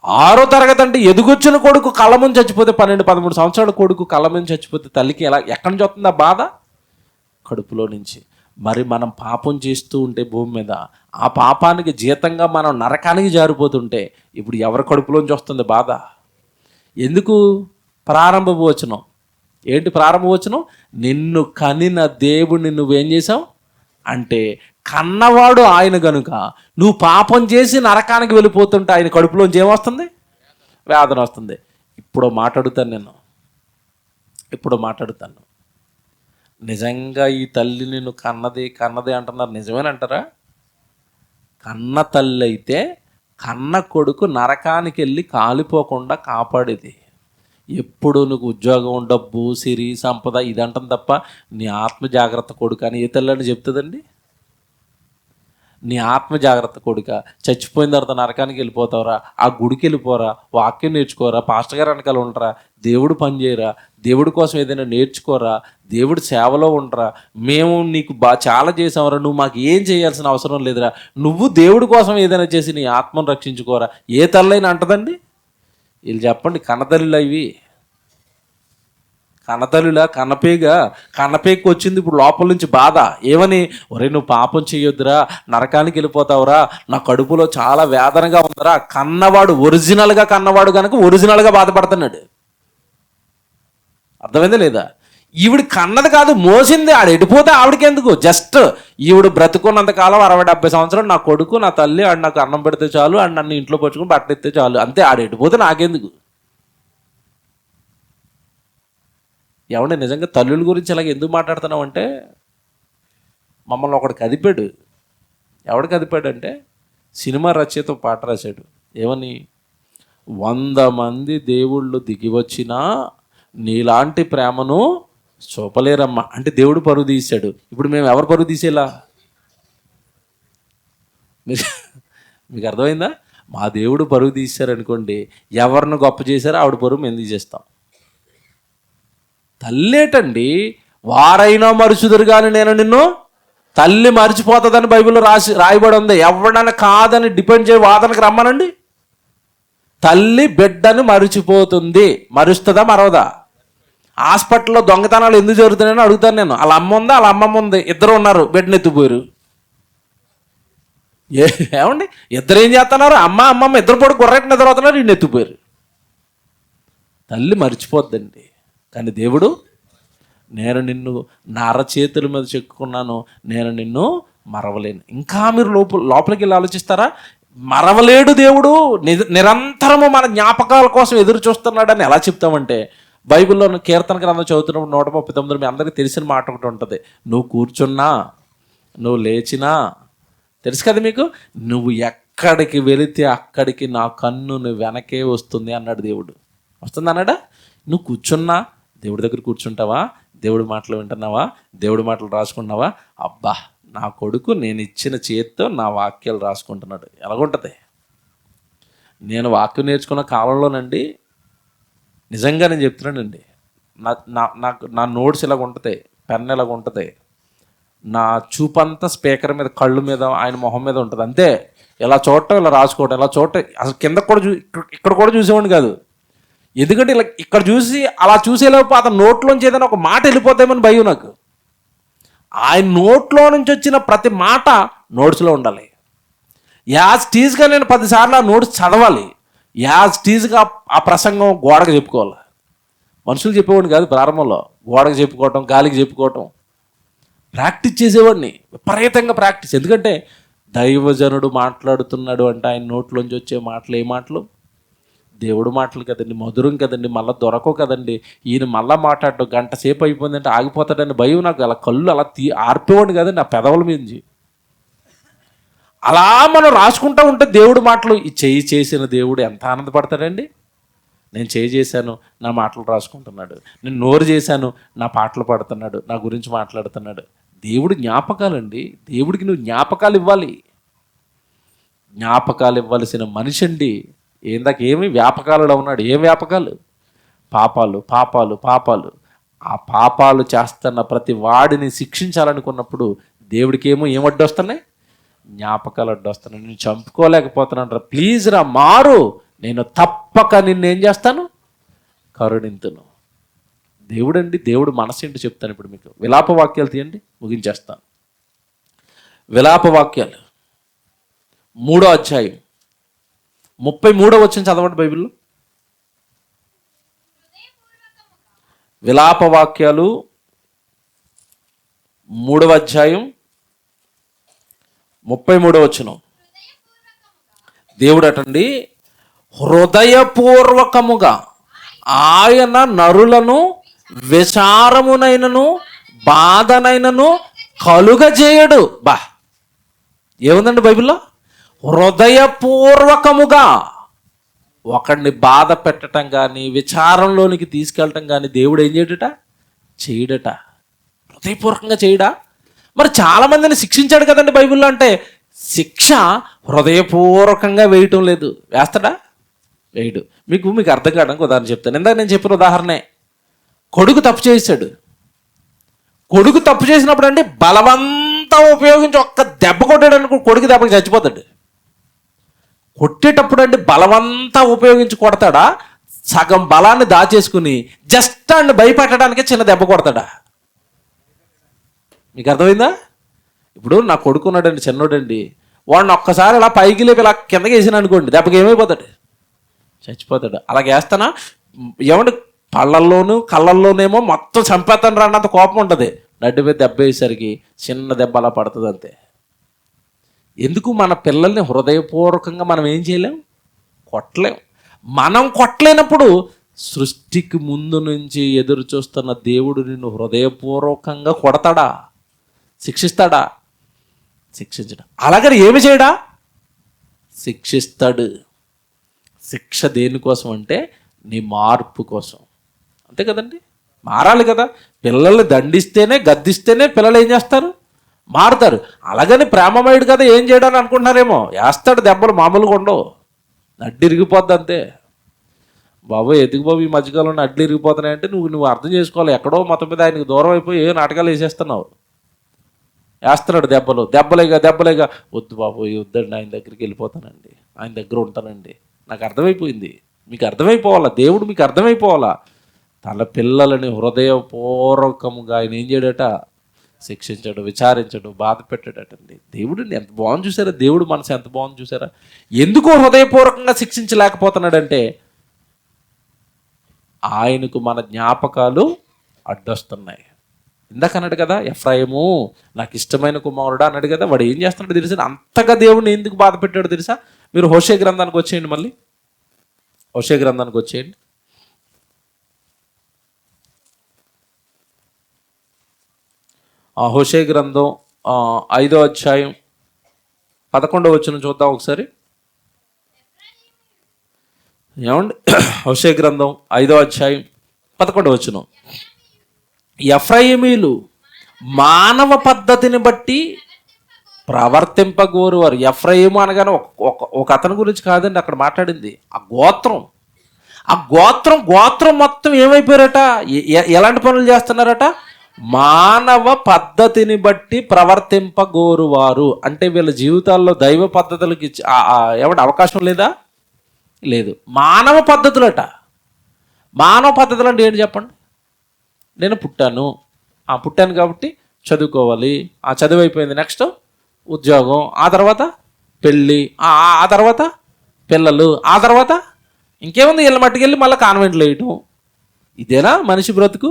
Speaker 1: 6వ తరగతి అంటే ఎదుగొచ్చిన కొడుకు కళ్ళ ముందు చచ్చిపోతే, 12-13 సంవత్సరాల కొడుకు కళ్ళ ముందు చచ్చిపోతే తల్లికి ఎక్కడి నుంచి వస్తుంది ఆ బాధ? కడుపులో నుంచి. మరి మనం పాపం చేస్తూ ఉంటే భూమి మీద, ఆ పాపానికి జీతంగా మనం నరకానికి జారిపోతుంటే ఇప్పుడు ఎవరి కడుపులోంచి వస్తుంది బాధ? ఎందుకు? ప్రారంభపు వచనం ఏంటి? ప్రారంభ వచనం, నిన్ను కనిన దేవుడిని నువ్వేం చేసావు అంటే, కన్నవాడు ఆయన గనుక నువ్వు పాపం చేసి నరకానికి వెళ్ళిపోతుంటే ఆయన కడుపులోంచి ఏమొస్తుంది? వేదన వస్తుంది. ఇప్పుడు మాట్లాడుతాను నిజంగా ఈ తల్లి నిన్ను కన్నది అంటున్నారు, నిజమేనంటారా? కన్న తల్లి అయితే కన్న కొడుకు నరకానికి వెళ్ళి కాలిపోకుండా కాపాడేది. ఎప్పుడు నువ్వు ఉద్యోగం, డబ్బు, సిరి, సంపద ఇదంటాం తప్ప నీ ఆత్మ జాగ్రత్త కొడుకు అని ఏ తల్లని చెప్తుందండి? నీ ఆత్మ జాగ్రత్త కొడుక, చచ్చిపోయిన తర్వాత నరకానికి వెళ్ళిపోతావురా, ఆ గుడికి వెళ్ళిపోరా, వాక్యం నేర్చుకోరా, పాస్టర్ గారు వెనకాల ఉండరా, దేవుడు పని చేయరా, దేవుడి కోసం ఏదైనా నేర్చుకోరా, దేవుడి సేవలో ఉండరా, మేము నీకు చాలా చేసావురా, నువ్వు మాకు ఏం చేయాల్సిన అవసరం లేదురా, నువ్వు దేవుడి కోసం ఏదైనా చేసి నీ ఆత్మను రక్షించుకోరా. ఏ తల్లైనా అంటదండి? వీళ్ళు చెప్పండి, కన్నతల్లులు ఇవి. కన్నతల్లులా? కన్నపేకి వచ్చింది ఇప్పుడు లోపల నుంచి బాధ. ఏమని? ఒరే నువ్వు పాపం చేయొద్దురా, నరకానికి వెళ్ళిపోతావురా, నా కడుపులో చాలా వేదనగా ఉందరా. కన్నవాడు, ఒరిజినల్గా కన్నవాడు కనుక ఒరిజినల్గా బాధపడుతున్నాడు. అర్థమైందా లేదా? ఈవిడ కన్నది కాదు, మోసింది. ఆడు ఎడిపోతే ఆవిడకి ఎందుకు? జస్ట్ ఈవిడ బ్రతుకున్నంతకాలం 60-70 సంవత్సరాలు నా కొడుకు, నా తల్లి, ఆడు నాకు అన్నం పెడితే చాలు, ఆడు నన్ను ఇంట్లో పట్టుకుని బట్టలు ఎత్తే చాలు, అంతే. ఆడు ఎడిపోతే నాకెందుకు? ఏమంటే నిజంగా తల్లుల గురించి అలాగే ఎందుకు మాట్లాడుతున్నావు అంటే, మమ్మల్ని ఒకడు కదిపాడు. ఎవడు కదిపాడు అంటే, సినిమా రచయిత పాట రాశాడు. ఏమని? 100 మంది దేవుళ్ళు దిగి వచ్చినా నీలాంటి ప్రేమను చూపలేరమ్మా అంటే దేవుడు పరువు తీశాడు. ఇప్పుడు మేము ఎవరు పరువు తీసేలా? మీకు అర్థమైందా? మా దేవుడు పరువు తీశారనుకోండి, ఎవరిని గొప్ప చేశారో ఆవిడ పరువు మేము తీసేస్తాం. తల్లేటండి, వారైనా మరుచుదురు కానీ నేను నిన్ను, తల్లి మర్చిపోతుందని బైబిల్లో రాయబడి ఉంది. ఎవడన్నా కాదని డిపెండ్ చేయ వాదనకు రమ్మనండి. తల్లి బిడ్డను మరిచిపోతుంది. మరుస్తుందా మరవదా? హాస్పిటల్లో దొంగతనాలు ఎందుకు జరుగుతున్నాయని అడుగుతాను నేను. వాళ్ళ అమ్మ ఉందా, వాళ్ళ అమ్మమ్మ ఉంది, ఇద్దరు ఉన్నారు, బిడ్డను ఎత్తిపోయారు. ఏమండి, ఇద్దరు ఏం చేస్తున్నారు? అమ్మమ్మ ఇద్దరు పొడి గుర్రెట్టు నిద్రవుతున్నారు, ఈయన ఎత్తిపోయారు. తల్లి మర్చిపోద్దండి. కానీ దేవుడు, నేను నిన్ను నా అరచేతుల మీద చెక్కున్నాను, నేను నిన్ను మరవలేను. ఇంకా మీరు లోపలికి వెళ్ళి ఆలోచిస్తారా? మరవలేడు దేవుడు, నిరంతరము మన జ్ఞాపకాల కోసం ఎదురు చూస్తున్నాడని ఎలా చెప్తామంటే, బైబిల్లో కీర్తన గ్రంథం చదువుతున్నప్పుడు 139 మీ అందరికీ తెలిసిన మాట ఒకటి ఉంటుంది. నువ్వు కూర్చున్నా, నువ్వు లేచినా, తెలుసు కదా మీకు, నువ్వు ఎక్కడికి వెళితే అక్కడికి నా కన్ను వెనకే వస్తుంది అన్నాడు దేవుడు. వస్తుంది అన్నాడా? నువ్వు కూర్చున్నా దేవుడి దగ్గర కూర్చుంటావా, దేవుడి మాటలు వింటున్నావా, దేవుడి మాటలు రాసుకుంటున్నావా? అబ్బా, నా కొడుకు నేను ఇచ్చిన చేత్తో నా వాక్యాలు రాసుకుంటున్నాడు. ఎలాగుంటుంది? నేను వాక్యం నేర్చుకున్న కాలంలోనండి, నిజంగా నేను చెప్తున్నానండి, నాకు నా నోట్స్ ఇలాగ ఉంటుంది, పెన్ ఇలాగ ఉంటుంది, నా చూపంతా స్పీకర్ మీద, కళ్ళు మీద, ఆయన మొహం మీద ఉంటుంది. అంతే. ఇలా చూడటం, ఇలా రాసుకోవటం, ఇలా చూడటం. అసలు కింద కూడా ఇక్కడ కూడా చూసేవాడిని కాదు. ఎందుకంటే ఇలా ఇక్కడ చూసి అలా చూసేలోపు అతను నోట్లోంచి ఏదైనా ఒక మాట వెళ్ళిపోతామని భయం నాకు. ఆయన నోట్లో నుంచి వచ్చిన ప్రతి మాట నోట్స్లో ఉండాలి. యాజ్ టీజ్గా నేను 10 సార్లు ఆ నోట్స్ చదవాలి. యాజ్ టీజ్గా ఆ ప్రసంగం గోడకు చెప్పుకోవాలి. మనుషులు చెప్పేవాడిని కాదు ప్రారంభంలో, గోడకు చెప్పుకోవటం, గాలికి చెప్పుకోవటం ప్రాక్టీస్ చేసేవాడిని, విపరీతంగా ప్రాక్టీస్. ఎందుకంటే దైవజనుడు మాట్లాడుతున్నాడు అంటే ఆయన నోట్లోంచి వచ్చే మాటలు ఏ మాటలు? దేవుడు మాటలు కదండి, మధురం కదండి, మళ్ళీ దొరకవు కదండి. ఈయన మళ్ళీ మాట్లాడటం గంట సేపు అయిపోయిందంటే ఆగిపోతాడని భయం. నాకు అలా కళ్ళు అలా ఆర్పేవాడిని కదండి నా పెదవుల మీద. అలా మనం రాసుకుంటూ ఉంటే దేవుడు మాటలు, ఈ చెయ్యి చేసిన దేవుడు ఎంత ఆనందపడతాడండి. నేను చేయి చేశాను, నా మాటలు రాసుకుంటున్నాడు. నేను నోరు చేశాను, నా పాటలు పాడుతున్నాడు, నా గురించి మాట్లాడుతున్నాడు. దేవుడు జ్ఞాపకాలండి. దేవుడికి నువ్వు జ్ఞాపకాలు ఇవ్వాలి. జ్ఞాపకాలు ఇవ్వాల్సిన మనిషి అండి. ఏమి వ్యాపకాలలో ఉన్నాడు. ఏం వ్యాపకాలు? పాపాలు, పాపాలు, పాపాలు. ఆ పాపాలు చేస్తున్న ప్రతి వాడిని శిక్షించాలనుకున్నప్పుడు దేవుడికి ఏం అడ్డొస్తున్నాయి? జ్ఞాపకాలు అడ్డొస్తున్నాయి. నేను చంపుకోలేకపోతున్నాను రా, ప్లీజ్ రా మారు, నేను తప్పక నిన్నేం చేస్తాను? కరుణింతును. దేవుడండి, దేవుడు మనసేంటి చెప్తాను ఇప్పుడు మీకు. విలాప వాక్యాలు తీయండి, ముగించేస్తాను. విలాప వాక్యాలు 3వ అధ్యాయం 33వ వచనం చదవండి బైబిల్లో. విలాప వాక్యాలు 3వ అధ్యాయం 33వ వచనం. దేవుడు అటండి, హృదయపూర్వకముగా ఆయన నరులను విచారమునైనను బాధనైనను కలుగజేయడు. ఏముందండి బైబిల్లో? హృదయపూర్వకముగా ఒకడిని బాధ పెట్టడం కానీ, విచారంలోనికి తీసుకెళ్ళటం కానీ దేవుడు ఏం చేయడట? చేయడట. హృదయపూర్వకంగా చేయడా? మరి చాలామందిని శిక్షించాడు కదండి బైబిల్లో. అంటే శిక్ష హృదయపూర్వకంగా వేయటం లేదు. వేస్తాడా? వేయడు. మీకు అర్థం కావడానికి ఉదాహరణ చెప్తాను. ఇందాక నేను చెప్పిన ఉదాహరణే. కొడుకు తప్పు చేశాడు. కొడుకు తప్పు చేసినప్పుడు అంటే బలవంతం ఉపయోగించి ఒక్క దెబ్బ కొట్టాడు అనుకో, కొడుకు దెబ్బకి చచ్చిపోతాడు. కొట్టేటప్పుడు అంటే బలవంతం ఉపయోగించి కొడతాడా? సగం బలాన్ని దాచేసుకుని జస్ట్ అండ్ భయపెట్టడానికి చిన్న దెబ్బ కొడతాడా? మీకు అర్థమైందా? ఇప్పుడు నా కొడుకున్నాడండి, చిన్నోడండి, వాడిని ఒక్కసారి ఇలా పైకి లేపి ఇలా కిందకి వేసిన అనుకోండి, దెబ్బకి ఏమైపోతాడు? చచ్చిపోతాడు. అలాగే వేస్తానా? ఏమంటే పళ్ళల్లోనూ కళ్ళల్లోనేమో మొత్తం చంపేస్తాను రా అన్నంత కోపం ఉంటుంది. నడ్డు మీద దెబ్బ వేసేసరికి చిన్న దెబ్బ అలా పడుతుంది అంతే. ఎందుకు? మన పిల్లల్ని హృదయపూర్వకంగా మనం ఏం చేయలేం? కొట్టలేం. మనం కొట్టలేనప్పుడు సృష్టికి ముందు నుంచి ఎదురు చూస్తున్న దేవుడు నిన్ను హృదయపూర్వకంగా కొడతాడా? శిక్షిస్తాడా? శిక్షించడా. అలాగని ఏమి చేయడా? శిక్షిస్తాడు. శిక్ష దేనికోసం అంటే నీ మార్పు కోసం. అంతే కదండి, మారాలి కదా. పిల్లల్ని దండిస్తేనే, గద్దిస్తేనే పిల్లలు ఏం చేస్తారు? మారుతారు. అలాగని ప్రేమమయుడు కదా ఏం చేయడానికి అనుకుంటున్నారేమో, వేస్తాడు దెబ్బలు, మామూలుగా ఉండవు. అడ్డు ఇరిగిపోద్ది అంతే. బాబు ఎందుకు బాబు ఈ మధ్యకాలంలో అడ్లు ఇరిగిపోతున్నాయంటే నువ్వు అర్థం చేసుకోవాలి. ఎక్కడో మొత్తం మీద ఆయనకు దూరం అయిపోయి ఏ నాటకాలు వేసేస్తున్నావు. వేస్తున్నాడు దెబ్బలు, దెబ్బలేగా. వద్దు బాబు వద్దండి, ఆయన దగ్గరికి వెళ్ళిపోతానండి, ఆయన దగ్గర ఉంటానండి. నాకు అర్థమైపోయింది. మీకు అర్థమైపోవాలా, దేవుడు మీకు అర్థమైపోవాలా. తన పిల్లలని హృదయపూర్వకముగా ఆయన ఏం చేయడట? శిక్షించాడు, విచారించాడు, బాధ పెట్టాడటండి. దేవుడిని ఎంత బాగుంది చూసారా? దేవుడు మనసు ఎంత బాగుంది చూసారా? ఎందుకో హృదయపూర్వకంగా శిక్షించలేకపోతున్నాడంటే ఆయనకు మన జ్ఞాపకాలు అడ్డొస్తున్నాయి. ఇందాక అన్నాడు కదా, ఎఫ్రాయిము నాకు ఇష్టమైన కుమారుడు అన్నాడు కదా. వాడు ఏం చేస్తున్నాడు తెలుసా? అంతగా దేవుడిని ఎందుకు బాధ పెట్టాడు తెలుసా? మీరు హోషే గ్రంథానికి వచ్చేయండి. మళ్ళీ హోషే గ్రంథానికి వచ్చేయండి. హోషే గ్రంథం 5వ అధ్యాయం 11వ వచనం చూద్దాం ఒకసారి. ఏమండి? హోషే గ్రంథం 5వ అధ్యాయం 11వ వచనం. ఎఫ్రాయిమీలు మానవ పద్ధతిని బట్టి ప్రవర్తింపగోరువారు. ఎఫ్రాయిము అనగానే ఒక అతని గురించి కాదండి అక్కడ మాట్లాడింది. ఆ గోత్రం మొత్తం ఏమైపోయారట? ఎలాంటి పనులు చేస్తున్నారట? మానవ పద్ధతిని బట్టి ప్రవర్తింపగోరువారు. అంటే వీళ్ళ జీవితాల్లో దైవ పద్ధతులకి ఏమంటే అవకాశం లేదా? లేదు. మానవ పద్ధతులట. మానవ పద్ధతులు అంటే ఏంటి చెప్పండి? నేను పుట్టాను కాబట్టి చదువుకోవాలి, చదువు అయిపోయింది, నెక్స్ట్ ఉద్యోగం, ఆ తర్వాత పెళ్ళి, ఆ తర్వాత పిల్లలు, ఆ తర్వాత ఇంకేముంది, వీళ్ళ మట్టుకెళ్ళి మళ్ళీ కాన్వెంట్లో వేయటం. ఇదేనా మనిషి బ్రతుకు?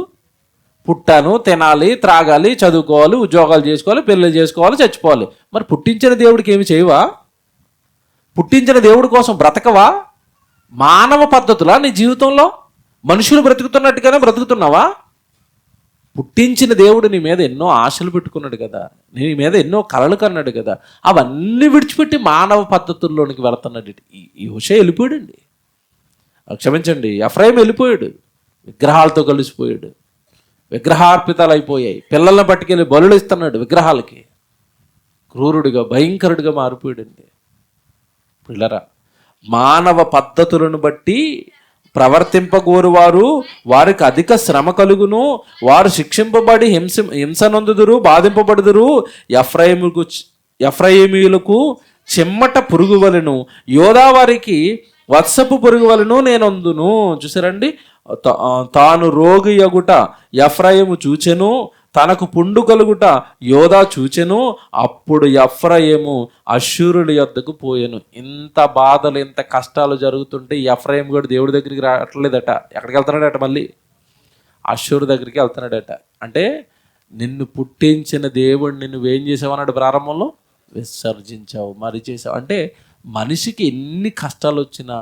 Speaker 1: పుట్టాను, తినాలి, త్రాగాలి, చదువుకోవాలి, ఉద్యోగాలు చేసుకోవాలి, పెళ్ళిళ్ళు చేసుకోవాలి, చచ్చిపోవాలి. మరి పుట్టించిన దేవుడికి ఏమి చేయవా? పుట్టించిన దేవుడి కోసం బ్రతకవా? మానవ పద్ధతులా నీ జీవితంలో? మనుషులు బ్రతుకుతున్నట్టుగానే బ్రతుకుతున్నావా? పుట్టించిన దేవుడు నీ మీద ఎన్నో ఆశలు పెట్టుకున్నాడు కదా, నీ మీద ఎన్నో కలలు కన్నాడు కదా, అవన్నీ విడిచిపెట్టి మానవ పద్ధతుల్లోనికి వెళుతున్నాడు. ఈ హోషే వెళ్ళిపోయాడండి, క్షమించండి, ఎఫ్రాయిం వెళ్ళిపోయాడు, విగ్రహాలతో కలిసిపోయాడు, విగ్రహార్పితాలు అయిపోయాయి, పిల్లల్ని పట్టుకెళ్ళి బలులు ఇస్తున్నాడు విగ్రహాలకి, క్రూరుడిగా భయంకరుడిగా మారిపోయాడండి. పిల్లరా, మానవ పద్ధతులను బట్టి ప్రవర్తింపగోరువారు వారికి అధిక శ్రమ కలుగును, వారు శిక్షింపబడి హింసనందుదురు, బాధింపబడుదురు. ఎఫ్రాయిమీయులకు చెమ్మట పురుగు వలెను, యోధా వారికి వత్సపు పురుగు వలెను నేనందును. చూసారండి, తాను రోగి యగుట ఎఫ్రాయిము చూచెను, తనకు పుండు కలుగుట యోధా చూచెను, అప్పుడు ఎఫ్రాయిము అష్షూరుల యొద్దకు పోయెను. ఇంత బాధలు, ఇంత కష్టాలు జరుగుతుంటే ఎఫ్రాయిం కూడా దేవుడి దగ్గరికి రావట్లేదట. ఎక్కడికి వెళ్తున్నాడట? మళ్ళీ అష్షూరు దగ్గరికి వెళ్తున్నాడట. అంటే నిన్ను పుట్టించిన దేవుడిని నువ్వేం చేసావు అన్నాడు ప్రారంభంలో? విసర్జించావు, మరి చేసావు. అంటే మనిషికి ఎన్ని కష్టాలు వచ్చినా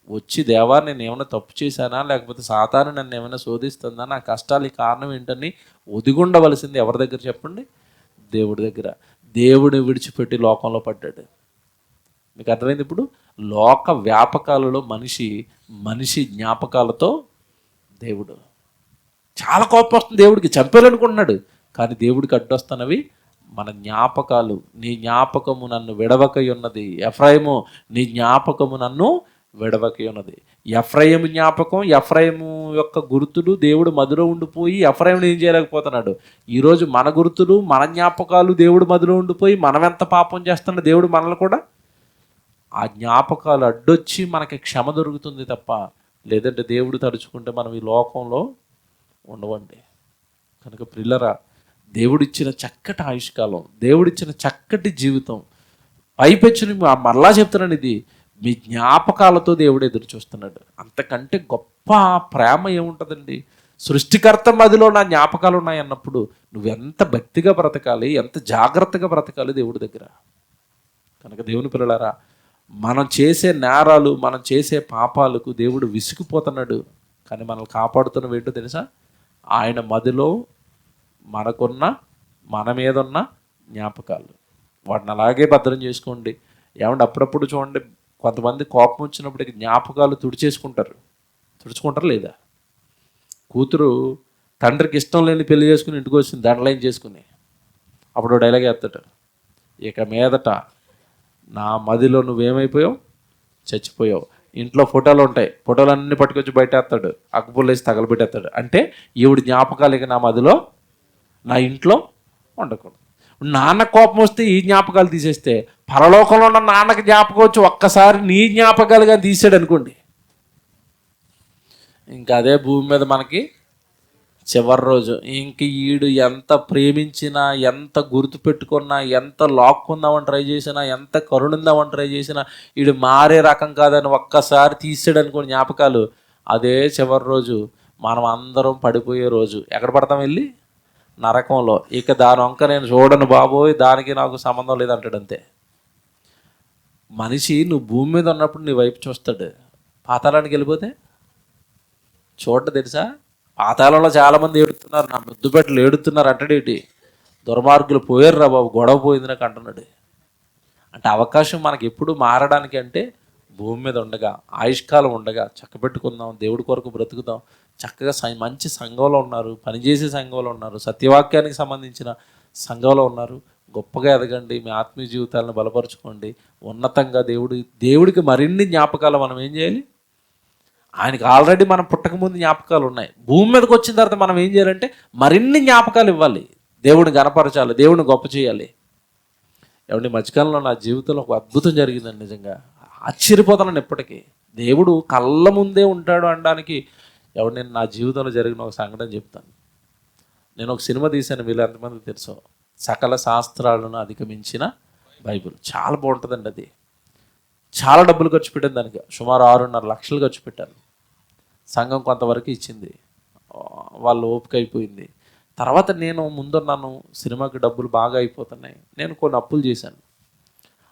Speaker 1: వచ్చి, దేవా నేను ఏమైనా తప్పు చేశానా, లేకపోతే సాతాను నన్ను ఏమైనా శోధిస్తుందా, నా కష్టాలకి కారణం ఏంటని ఒదిగుండవలసింది ఎవరి దగ్గర చెప్పండి? దేవుడి దగ్గర. దేవుడిని విడిచిపెట్టి లోకంలో పడ్డాడు. మీకు అర్థమైంది? ఇప్పుడు లోక వ్యాపకాలలో మనిషి జ్ఞాపకాలతో దేవుడు. చాలా కోపం వస్తుంది దేవుడికి, చంపేయాలనుకుంటున్నాడు, కానీ దేవుడికి అడ్డొస్తున్నవి మన జ్ఞాపకాలు. నీ జ్ఞాపకము నన్ను విడవకై ఉన్నది ఎఫ్రాయిము, నీ జ్ఞాపకము నన్ను విడవకై ఉన్నది. ఎఫ్రాయిము జ్ఞాపకం, ఎఫ్రాయిము యొక్క గుర్తులు దేవుడు మదిలో ఉండిపోయి ఎఫ్రాయిముని ఏం చేయలేకపోతున్నాడు. ఈరోజు మన గుర్తులు, మన జ్ఞాపకాలు దేవుడు మదిలో ఉండిపోయి మనం ఎంత పాపం చేస్తున్నా దేవుడు మనల్ని కూడా ఆ జ్ఞాపకాలు అడ్డొచ్చి మనకి క్షమ దొరుకుతుంది తప్ప, లేదంటే దేవుడు తలుచుకుంటే మనం ఈ లోకంలో ఉండవండి. కనుక ప్రిల్లరా, దేవుడిచ్చిన చక్కటి ఆయుష్కాలం, దేవుడిచ్చిన చక్కటి జీవితం, పైపెచ్చుని మరలా చెప్తున్నాను, ఇది మీ జ్ఞాపకాలతో దేవుడు ఎదురు చూస్తున్నాడు. అంతకంటే గొప్ప ప్రేమ ఏముంటుందండి? సృష్టికర్త మదిలో నా జ్ఞాపకాలు ఉన్నాయి అన్నప్పుడు నువ్వెంత భక్తిగా బ్రతకాలి, ఎంత జాగ్రత్తగా బ్రతకాలి దేవుడి దగ్గర. కనుక దేవుని పిల్లలారా, మనం చేసే నేరాలు, మనం చేసే పాపాలకు దేవుడు విసిగిపోతున్నాడు. కానీ మనల్ని కాపాడుతున్నవి ఏంటో తెలుసా? ఆయన మదిలో మన మీద ఉన్న జ్ఞాపకాలు. వాటిని అలాగే భద్రం చేసుకోండి. ఏమంటే అప్పుడప్పుడు చూడండి, కొంతమంది కోపం వచ్చినప్పటికి జ్ఞాపకాలు తుడుచుకుంటారు లేదా? కూతురు తండ్రికి ఇష్టం లేని పెళ్లి చేసుకుని ఇంటికి వచ్చింది, దండలైన్ చేసుకుని, అప్పుడు డైలాగ్ వేస్తాడు, ఇక మీదట నా మదిలో నువ్వేమైపోయావు? చచ్చిపోయావు. ఇంట్లో ఫోటోలు ఉంటాయి, ఫోటోలన్నీ పట్టుకొచ్చి బయట వేస్తాడు, అగ్గుపుల్లేసి తగలబెట్టేస్తాడు. అంటే ఈవిడ జ్ఞాపకాలు ఇక నా మదిలో, నా ఇంట్లో ఉండకూడదు. నాన్న కోపం వస్తే ఈ జ్ఞాపకాలు తీసేస్తే, పరలోకంలో ఉన్న నాన్నకి జ్ఞాపకం వచ్చి ఒక్కసారి నీ జ్ఞాపకాలుగా తీసాడు అనుకోండి, ఇంకా అదే భూమి మీద మనకి చివరి రోజు. ఇంక ఈడు ఎంత ప్రేమించినా, ఎంత గుర్తుపెట్టుకున్నా, ఎంత లాక్కుందామని ట్రై చేసినా, ఎంత కరుణిందామని ట్రై చేసినా, ఈడు మారే రకం కాదని ఒక్కసారి తీసాడు అనుకోండి జ్ఞాపకాలు, అదే చివరి రోజు మనం అందరం పడిపోయే రోజు. ఎక్కడ పడతాం? వెళ్ళి నరకంలో. ఇక దాని వంక నేను చూడను బాబోయ్, దానికి నాకు సంబంధం లేదంటాడు. అంతే. మనిషి నువ్వు భూమి మీద ఉన్నప్పుడు నీ వైపు చూస్తాడు, పాతాళానికి వెళ్ళిపోతే చూడ తెలుసా? పాతాళంలో చాలామంది ఏడుతున్నారు, నా ముద్దుపెట్టలు ఏడుతున్నారు అంటాడేటి, దుర్మార్గులు పోయారు రా బాబు, గొడవ పోయింది నాకు అంటున్నాడు. అంటే అవకాశం మనకి ఎప్పుడు మారడానికి అంటే భూమి మీద ఉండగా, ఆయుష్కాలం ఉండగా చక్కబెట్టుకుందాం, దేవుడి కొరకు బ్రతుకుదాం. చక్కగా మంచి సంఘంలో ఉన్నారు, పనిచేసే సంఘంలో ఉన్నారు, సత్యవాక్యానికి సంబంధించిన సంఘంలో ఉన్నారు. గొప్పగా ఎదగండి, మీ ఆత్మీయ జీవితాలను బలపరచుకోండి. ఉన్నతంగా దేవుడికి మరిన్ని జ్ఞాపకాలు మనం ఏం చేయాలి? ఆయనకి ఆల్రెడీ మనం పుట్టకముందు జ్ఞాపకాలు ఉన్నాయి. భూమి మీదకి వచ్చిన తర్వాత మనం ఏం చేయాలంటే మరిన్ని జ్ఞాపకాలు ఇవ్వాలి, దేవుడిని గణపరచాలి, దేవుడిని గొప్ప చేయాలి. ఎవరి మధ్యకాలంలో నా జీవితంలో ఒక అద్భుతం జరిగిందండి. నిజంగా ఆశ్చర్యపోతున్నాను ఇప్పటికీ. దేవుడు కళ్ళ ముందే ఉంటాడు అనడానికి నేను నా జీవితంలో జరిగిన ఒక సంఘటన చెప్తాను. నేను ఒక సినిమా తీశాను, వీళ్ళు ఎంతమందికి తెలుసో, సకల శాస్త్రాలను అధిగమించిన బైబిల్. చాలా బాగుంటుందండి అది. చాలా డబ్బులు ఖర్చు పెట్టాను దానికి, సుమారు 6.5 లక్షలు ఖర్చు పెట్టాను. సంఘం కొంతవరకు ఇచ్చింది, వాళ్ళు ఓపిక అయిపోయింది. తర్వాత నేను ముందున్నాను, సినిమాకి డబ్బులు బాగా అయిపోతున్నాయి, నేను కొన్ని అప్పులు చేశాను.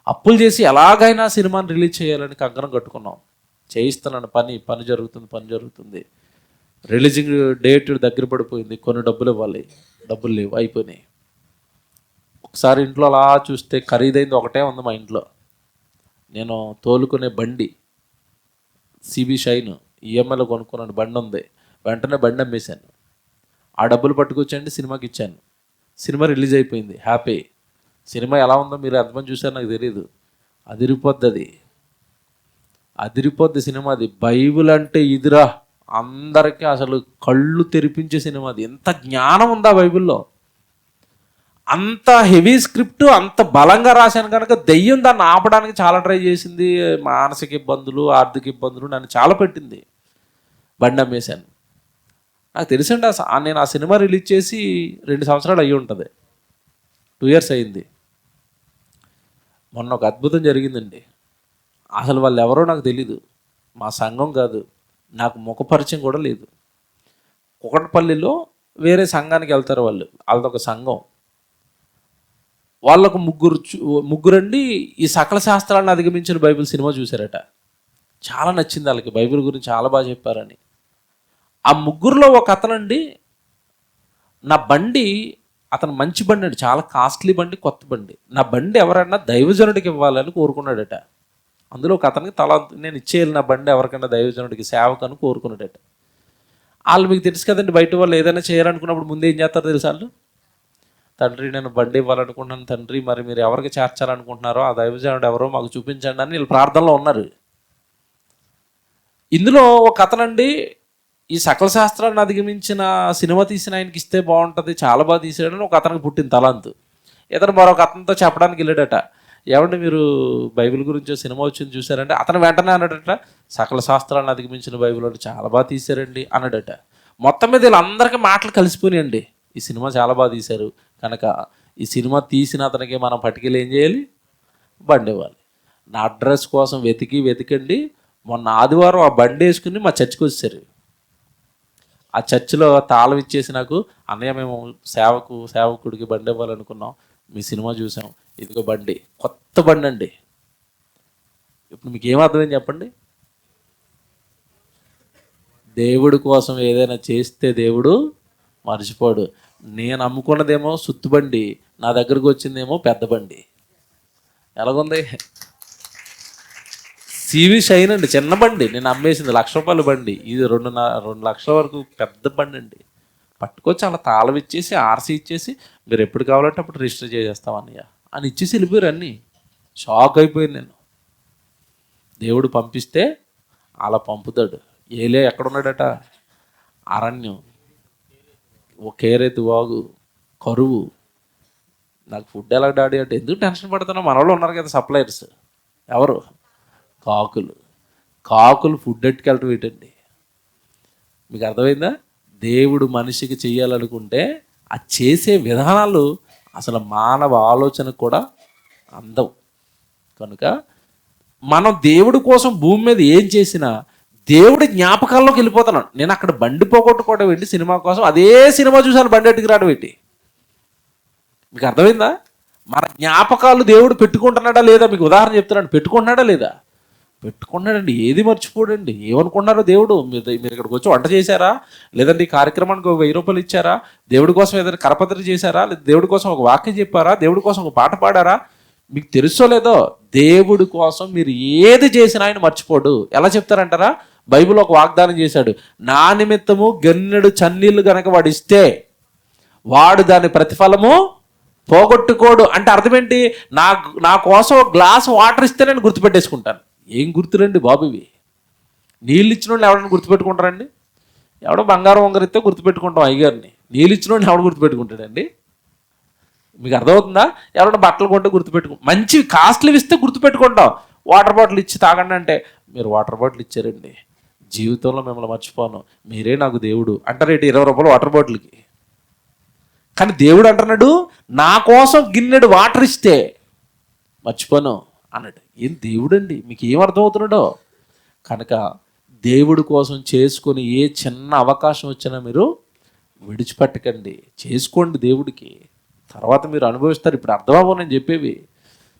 Speaker 1: అప్పులు చేసి ఎలాగైనా సినిమాని రిలీజ్ చేయాలని కంకణం కట్టుకున్నాం. చేయిస్తున్నాను, పని జరుగుతుంది. రిలీజింగ్ డేట్ దగ్గర పడిపోయింది, కొన్ని డబ్బులు ఇవ్వాలి, డబ్బులు లేవు, అయిపోయినాయి. ఒకసారి ఇంట్లో అలా చూస్తే ఖరీదైంది ఒకటే ఉంది మా ఇంట్లో. నేను తోలుకునే బండి సిబి షైన్ ఈఎంఐలో కొనుక్కున్నాను, బండి ఉంది. వెంటనే బండి అమ్మేశాను. ఆ డబ్బులు పట్టుకొచ్చండి సినిమాకి ఇచ్చాను. సినిమా రిలీజ్ అయిపోయింది, హ్యాపీ. సినిమా ఎలా ఉందో మీరు ఎంతమంది చూసారో నాకు తెలియదు. అదిరిపోద్ది సినిమా. అది బైబిల్ అంటే ఇదిరా, అందరికీ అసలు కళ్ళు తెరిపించే సినిమా. అది ఎంత జ్ఞానం ఉందా బైబిల్లో, అంత హెవీ స్క్రిప్ట్, అంత బలంగా రాశాను కనుక దెయ్యం దాన్ని ఆపడానికి చాలా ట్రై చేసింది. మానసిక ఇబ్బందులు, ఆర్థిక ఇబ్బందులు నన్ను చాలా పెట్టింది. బండి అమ్మేశాను. నాకు తెలుసండి, నేను ఆ సినిమా రిలీజ్ చేసి 2 సంవత్సరాలు అయ్యి ఉంటుంది, 2 years అయింది. మొన్న ఒక అద్భుతం జరిగిందండి. అసలు వాళ్ళు ఎవరో నాకు తెలీదు, మా సంఘం కాదు, నాకు ముఖపరిచయం కూడా లేదు. కుకట్పల్లిలో వేరే సంఘానికి వెళ్తారు వాళ్ళదొక సంఘం. వాళ్ళకు ముగ్గురండి ఈ సకల శాస్త్రాలను అధిగమించిన బైబిల్ సినిమా చూశారట. చాలా నచ్చింది వాళ్ళకి, బైబిల్ గురించి చాలా బాగా చెప్పారని. ఆ ముగ్గురులో ఒక అతనండి, నా బండి, అతను మంచి బండి అండి, చాలా కాస్ట్లీ బండి, కొత్త బండి. నా బండి ఎవరైనా దైవజనుడికి ఇవ్వాలని కోరుకున్నాడట. అందులో ఒక అతనికి నేను ఇచ్చేయాలి నా బండి ఎవరికైనా దైవజనుడికి, సేవకని కోరుకున్నాడట. వాళ్ళు మీకు తెలుసు కదండి, బయట వాళ్ళు ఏదైనా చేయాలనుకున్నప్పుడు ముందు ఏం చేస్తారో తెలుసు వాళ్ళు, తండ్రి నేను బండి ఇవ్వాలనుకుంటున్నాను తండ్రి, మరి మీరు ఎవరికి చేర్చాలనుకుంటున్నారో ఆ దైవజనుడు ఎవరో మాకు చూపించండి అని వీళ్ళు ప్రార్థనలో ఉన్నారు. ఇందులో ఒక అతనండి, ఈ సకల శాస్త్రాన్ని అధిగమించిన సినిమా తీసిన ఆయనకి ఇస్తే బాగుంటుంది, చాలా బాగా తీసాడని ఒక అతనికి పుట్టిన తలాంతు. ఇతను మరొక అతనితో చెప్పడానికి వెళ్ళాడట, ఏమంటే మీరు బైబిల్ గురించి సినిమా వచ్చింది చూసారంటే, అతను వెంటనే అన్నాడట, సకల శాస్త్రాన్ని అధిగమించిన బైబిల్ అంటే చాలా బాగా తీశారండి అన్నాడట. మొత్తం మీద వీళ్ళందరికీ మాటలు కలిసిపోయాయండి, ఈ సినిమా చాలా బాగా తీశారు కనుక ఈ సినిమా తీసిన అతనికి మనం పట్టుకెళ్ళి ఏం చేయాలి, బండి ఇవ్వాలి. నా అడ్రస్ కోసం వెతికండి మొన్న ఆదివారం ఆ బండి వేసుకుని మా చర్చికి వచ్చారు. ఆ చర్చిలో తాళం ఇచ్చేసి నాకు, అన్నయ్య మేము సేవకుడికి బండి ఇవ్వాలనుకున్నాం, మీ సినిమా చూసాం, ఇదిగో బండి, కొత్త బండి అండి. ఇప్పుడు మీకు ఏమర్థమైంది చెప్పండి? దేవుడి కోసం ఏదైనా చేస్తే దేవుడు మర్చిపోడు. నేను అమ్ముకున్నదేమో సుత్తుబండి, నా దగ్గరకు వచ్చిందేమో పెద్ద బండి. ఎలాగుంది? సివి షైన్ అండి, చిన్న బండి. నేను అమ్మేసింది ₹1,00,000 బండి, ఇది 2 లక్షల వరకు పెద్ద బండి అండి. పట్టుకొచ్చి అలా తాళం ఇచ్చేసి, ఆర్సీ ఇచ్చేసి, మీరు ఎప్పుడు కావాలంటే అప్పుడు రిజిస్టర్ చేసేస్తాం అన్నయ్య అని ఇచ్చేసి వెళ్ళిపోయారు. అన్నీ షాక్ అయిపోయింది నేను. దేవుడు పంపిస్తే అలా పంపుతాడు. ఏలే ఎక్కడున్నాడట? అరణ్యం, ఓ కేరేతు వాగు, కరువు. నాకు ఫుడ్ ఎలా డాడీ అంటే, ఎందుకు టెన్షన్ పడుతున్నా, మన వాళ్ళు ఉన్నారు కదా సప్లయర్స్, ఎవరు? కాకులు ఫుడ్ ఎట్టుకెళ్ళటం ఏంటండి? మీకు అర్థమైందా? దేవుడు మనిషికి చెయ్యాలనుకుంటే ఆ చేసే విధానాలు అసలు మానవ ఆలోచనకు కూడా అందవు. కనుక మనం దేవుడి కోసం భూమి మీద ఏం చేసినా దేవుడి జ్ఞాపకాల్లోకి వెళ్ళిపోతున్నాడు. నేను అక్కడ బండి పోగొట్టుకోవడం ఏంటి సినిమా కోసం, అదే సినిమా చూసాను బండి ఎట్టుకు రావడం ఏంటి? మీకు అర్థమైందా? మన జ్ఞాపకాలు దేవుడు పెట్టుకుంటున్నాడా లేదా? మీకు ఉదాహరణ చెప్తున్నాడు, పెట్టుకుంటున్నాడా లేదా? పెట్టుకున్నాడండి, ఏది మర్చిపోడండి. ఏమనుకున్నారో దేవుడు, మీరు ఇక్కడికి వచ్చి వంట చేశారా, లేదంటే ఈ కార్యక్రమానికి ఒక ₹1000 ఇచ్చారా, దేవుడి కోసం ఏదైనా కరపత్ర చేశారా, లేదా దేవుడి కోసం ఒక వాక్యం చెప్పారా, దేవుడి కోసం ఒక పాట పాడారా, మీకు తెలుసో లేదో, దేవుడి కోసం మీరు ఏది చేసినా ఆయన మర్చిపోడు. ఎలా చెప్తారంటారా? బైబిల్ ఒక వాగ్దానం చేశాడు, నా నిమిత్తము గన్నెడు చన్నీళ్ళు కనుక వాడు ఇస్తే వాడు దాని ప్రతిఫలము పోగొట్టుకోడు. అంటే అర్థం ఏంటి? నా కోసం ఒక గ్లాస్ వాటర్ ఇస్తే నేను గుర్తుపెట్టేసుకుంటాను. ఏం గుర్తులండి బాబు ఇవి? నీళ్ళు ఇచ్చిన వాళ్ళు ఎవరైనా గుర్తుపెట్టుకుంటారండి? ఎవడో బంగారం వంగరిస్తే గుర్తుపెట్టుకుంటాం అయ్యగారిని, నీళ్ళు ఇచ్చిన వాళ్ళు ఎవడు గుర్తుపెట్టుకుంటాడండి? మీకు అర్థమవుతుందా? ఎవరైనా బట్టలు కొంటే మంచి కాస్ట్లీ ఇస్తే గుర్తుపెట్టుకుంటాం. వాటర్ బాటిల్ ఇచ్చి తాగండి అంటే, మీరు వాటర్ బాటిల్ ఇచ్చారండి, జీవితంలో మిమ్మల్ని మర్చిపోను, మీరే నాకు దేవుడు అంటారేంటి ₹20 వాటర్ బాటిల్కి? కానీ దేవుడు అంటున్నాడు, నా కోసం గిన్నెడు వాటర్ ఇస్తే మర్చిపోను. అన్నాడు. ఏం దేవుడండి, మీకు ఏం అర్థమవుతున్నాడో. కనుక దేవుడి కోసం చేసుకొని ఏ చిన్న అవకాశం వచ్చినా మీరు విడిచిపెట్టకండి, చేసుకోండి దేవుడికి. తర్వాత మీరు అనుభవిస్తారు. ఇప్పుడు అర్థమవ్వవు నేను చెప్పేవి.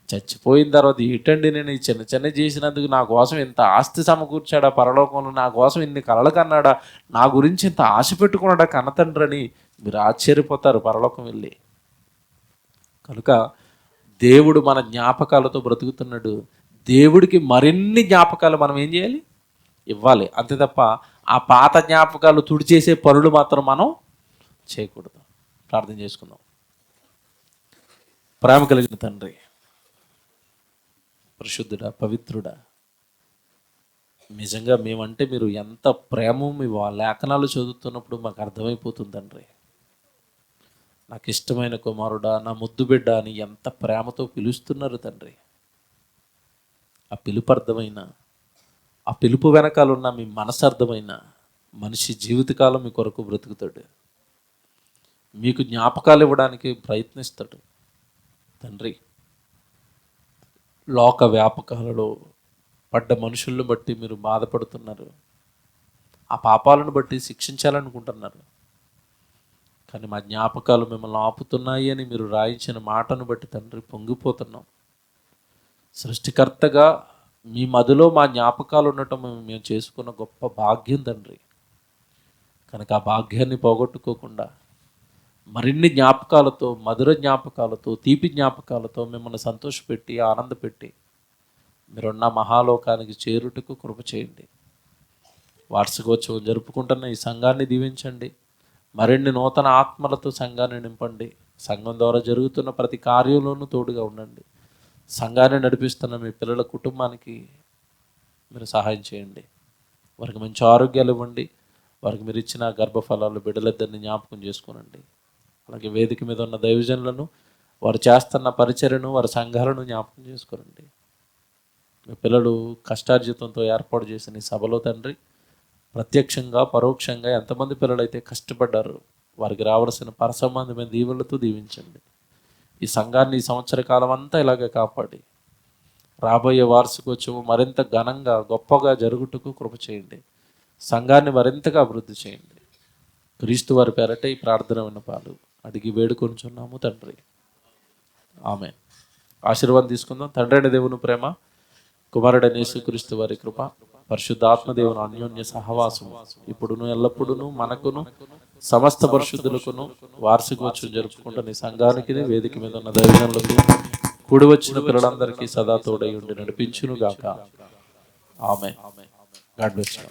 Speaker 1: చచ్చిపోయిన తర్వాత ఏంటండి, నేను ఈ చిన్న చిన్న చేసినందుకు నా కోసం ఇంత ఆస్తి సమకూర్చాడా పరలోకంలో, నా కోసం ఇన్ని కలలు కన్నాడా, నా గురించి ఇంత ఆశ పెట్టుకున్నాడా కన్నతండ్రని మీరు ఆశ్చర్యపోతారు పరలోకం వెళ్ళి. కనుక దేవుడు మన జ్ఞాపకాలతో బ్రతుకుతున్నాడు. దేవుడికి మరిన్ని జ్ఞాపకాలు మనం ఏం చేయాలి, ఇవ్వాలి. అంతే తప్ప ఆ పాత జ్ఞాపకాలు తుడిచేసే పనులు మాత్రం మనం చేయకూడదు. ప్రార్థన చేసుకుందాం. ప్రేమ కలిగిన తండ్రి, పరిశుద్ధుడా, పవిత్రుడా, నిజంగా మేమంటే మీరు ఎంత ప్రేమ మీ లేఖనాలు చదువుతున్నప్పుడు మాకు అర్థమైపోతుంది తండ్రి. నాకు ఇష్టమైన కుమారుడా, నా ముద్దు బిడ్డ అని ఎంత ప్రేమతో పిలుస్తున్నారు తండ్రి. ఆ పిలుపు అర్థమైన, ఆ పిలుపు వెనకాలన్న మీ మనసు అర్థమైన మనిషి జీవితకాలం మీ కొరకు బ్రతుకుతాడు, మీకు జ్ఞాపకాలు ఇవ్వడానికి ప్రయత్నిస్తాడు తండ్రి. లోక వ్యాపకాలలో పడ్డ మనుషులను బట్టి మీరు బాధపడుతున్నారు, ఆ పాపాలను బట్టి శిక్షించాలనుకుంటున్నారు. కానీ మా జ్ఞాపకాలు మిమ్మల్ని ఆపుతున్నాయి అని మీరు రాయించిన మాటను బట్టి తండ్రి పొంగిపోతున్నాం. సృష్టికర్తగా మీ మదిలో మా జ్ఞాపకాలు ఉండటం మేము చేసుకున్న గొప్ప భాగ్యం తండ్రి. కనుక ఆ భాగ్యాన్ని పోగొట్టుకోకుండా మరిన్ని జ్ఞాపకాలతో, మధుర జ్ఞాపకాలతో, తీపి జ్ఞాపకాలతో మిమ్మల్ని సంతోషపెట్టి ఆనందపెట్టి మీరున్న మహాలోకానికి చేరుటకు కృప చేయండి. వార్షికోత్సవం జరుపుకుంటున్న ఈ సంఘాన్ని దీవించండి. మరిన్ని నూతన ఆత్మలతో సంఘాన్ని నింపండి. సంఘం ద్వారా జరుగుతున్న ప్రతి కార్యంలోనూ తోడుగా ఉండండి. సంఘాన్ని నడిపిస్తున్న మీ పిల్లల కుటుంబానికి మీరు సహాయం చేయండి. వారికి మంచి ఆరోగ్యాలు ఇవ్వండి. వారికి మీరు ఇచ్చిన గర్భఫలాలు బిడ్డలిద్దరిని జ్ఞాపకం చేసుకోనండి. అలాగే వేదిక మీద ఉన్న దైవజనులను, వారు చేస్తున్న పరిచర్యను, వారి సంఘాలను జ్ఞాపకం చేసుకోనండి. మీ పిల్లలు కష్టార్జితంతో ఏర్పాటు చేసిన ఈ సభలో తండ్రి, ప్రత్యక్షంగా పరోక్షంగా ఎంతమంది పిల్లలైతే కష్టపడ్డారు, వారికి రావాల్సిన పరసంబంధమైన దీవులతో దీవించండి. ఈ సంఘాన్ని ఈ సంవత్సర కాలం అంతా ఇలాగే కాపాడి రాబోయే వార్షికోత్సవం మరింత ఘనంగా గొప్పగా జరుగుటకు కృప చేయండి. సంఘాన్ని మరింతగా అభివృద్ధి చేయండి. క్రీస్తు వారి పేరట ఈ ప్రార్థన విన్నపాలు అడిగి వేడుకొనుచున్నాము తండ్రి, ఆమేన్. ఆశీర్వాదం తీసుకుందాం. తండ్రి అయిన దేవుని ప్రేమ, కుమారుడైన యేసుక్రీస్తు వారి కృప, పరిశుద్ధాత్మ దేవుని అన్యోన్య సహవాసం ఇప్పుడును ఎల్లప్పుడూను మనకును సమస్త పరిశుద్ధులకును వార్షికోత్సవం జరుపుకుంటున్న ఈ సంఘానికి, వేదిక మీద ఉన్న దైవజనులకు, కూడి వచ్చిన పిల్లలందరికీ సదా తోడై ఉండి నడిపించును గాక. ఆమేన్. God bless you.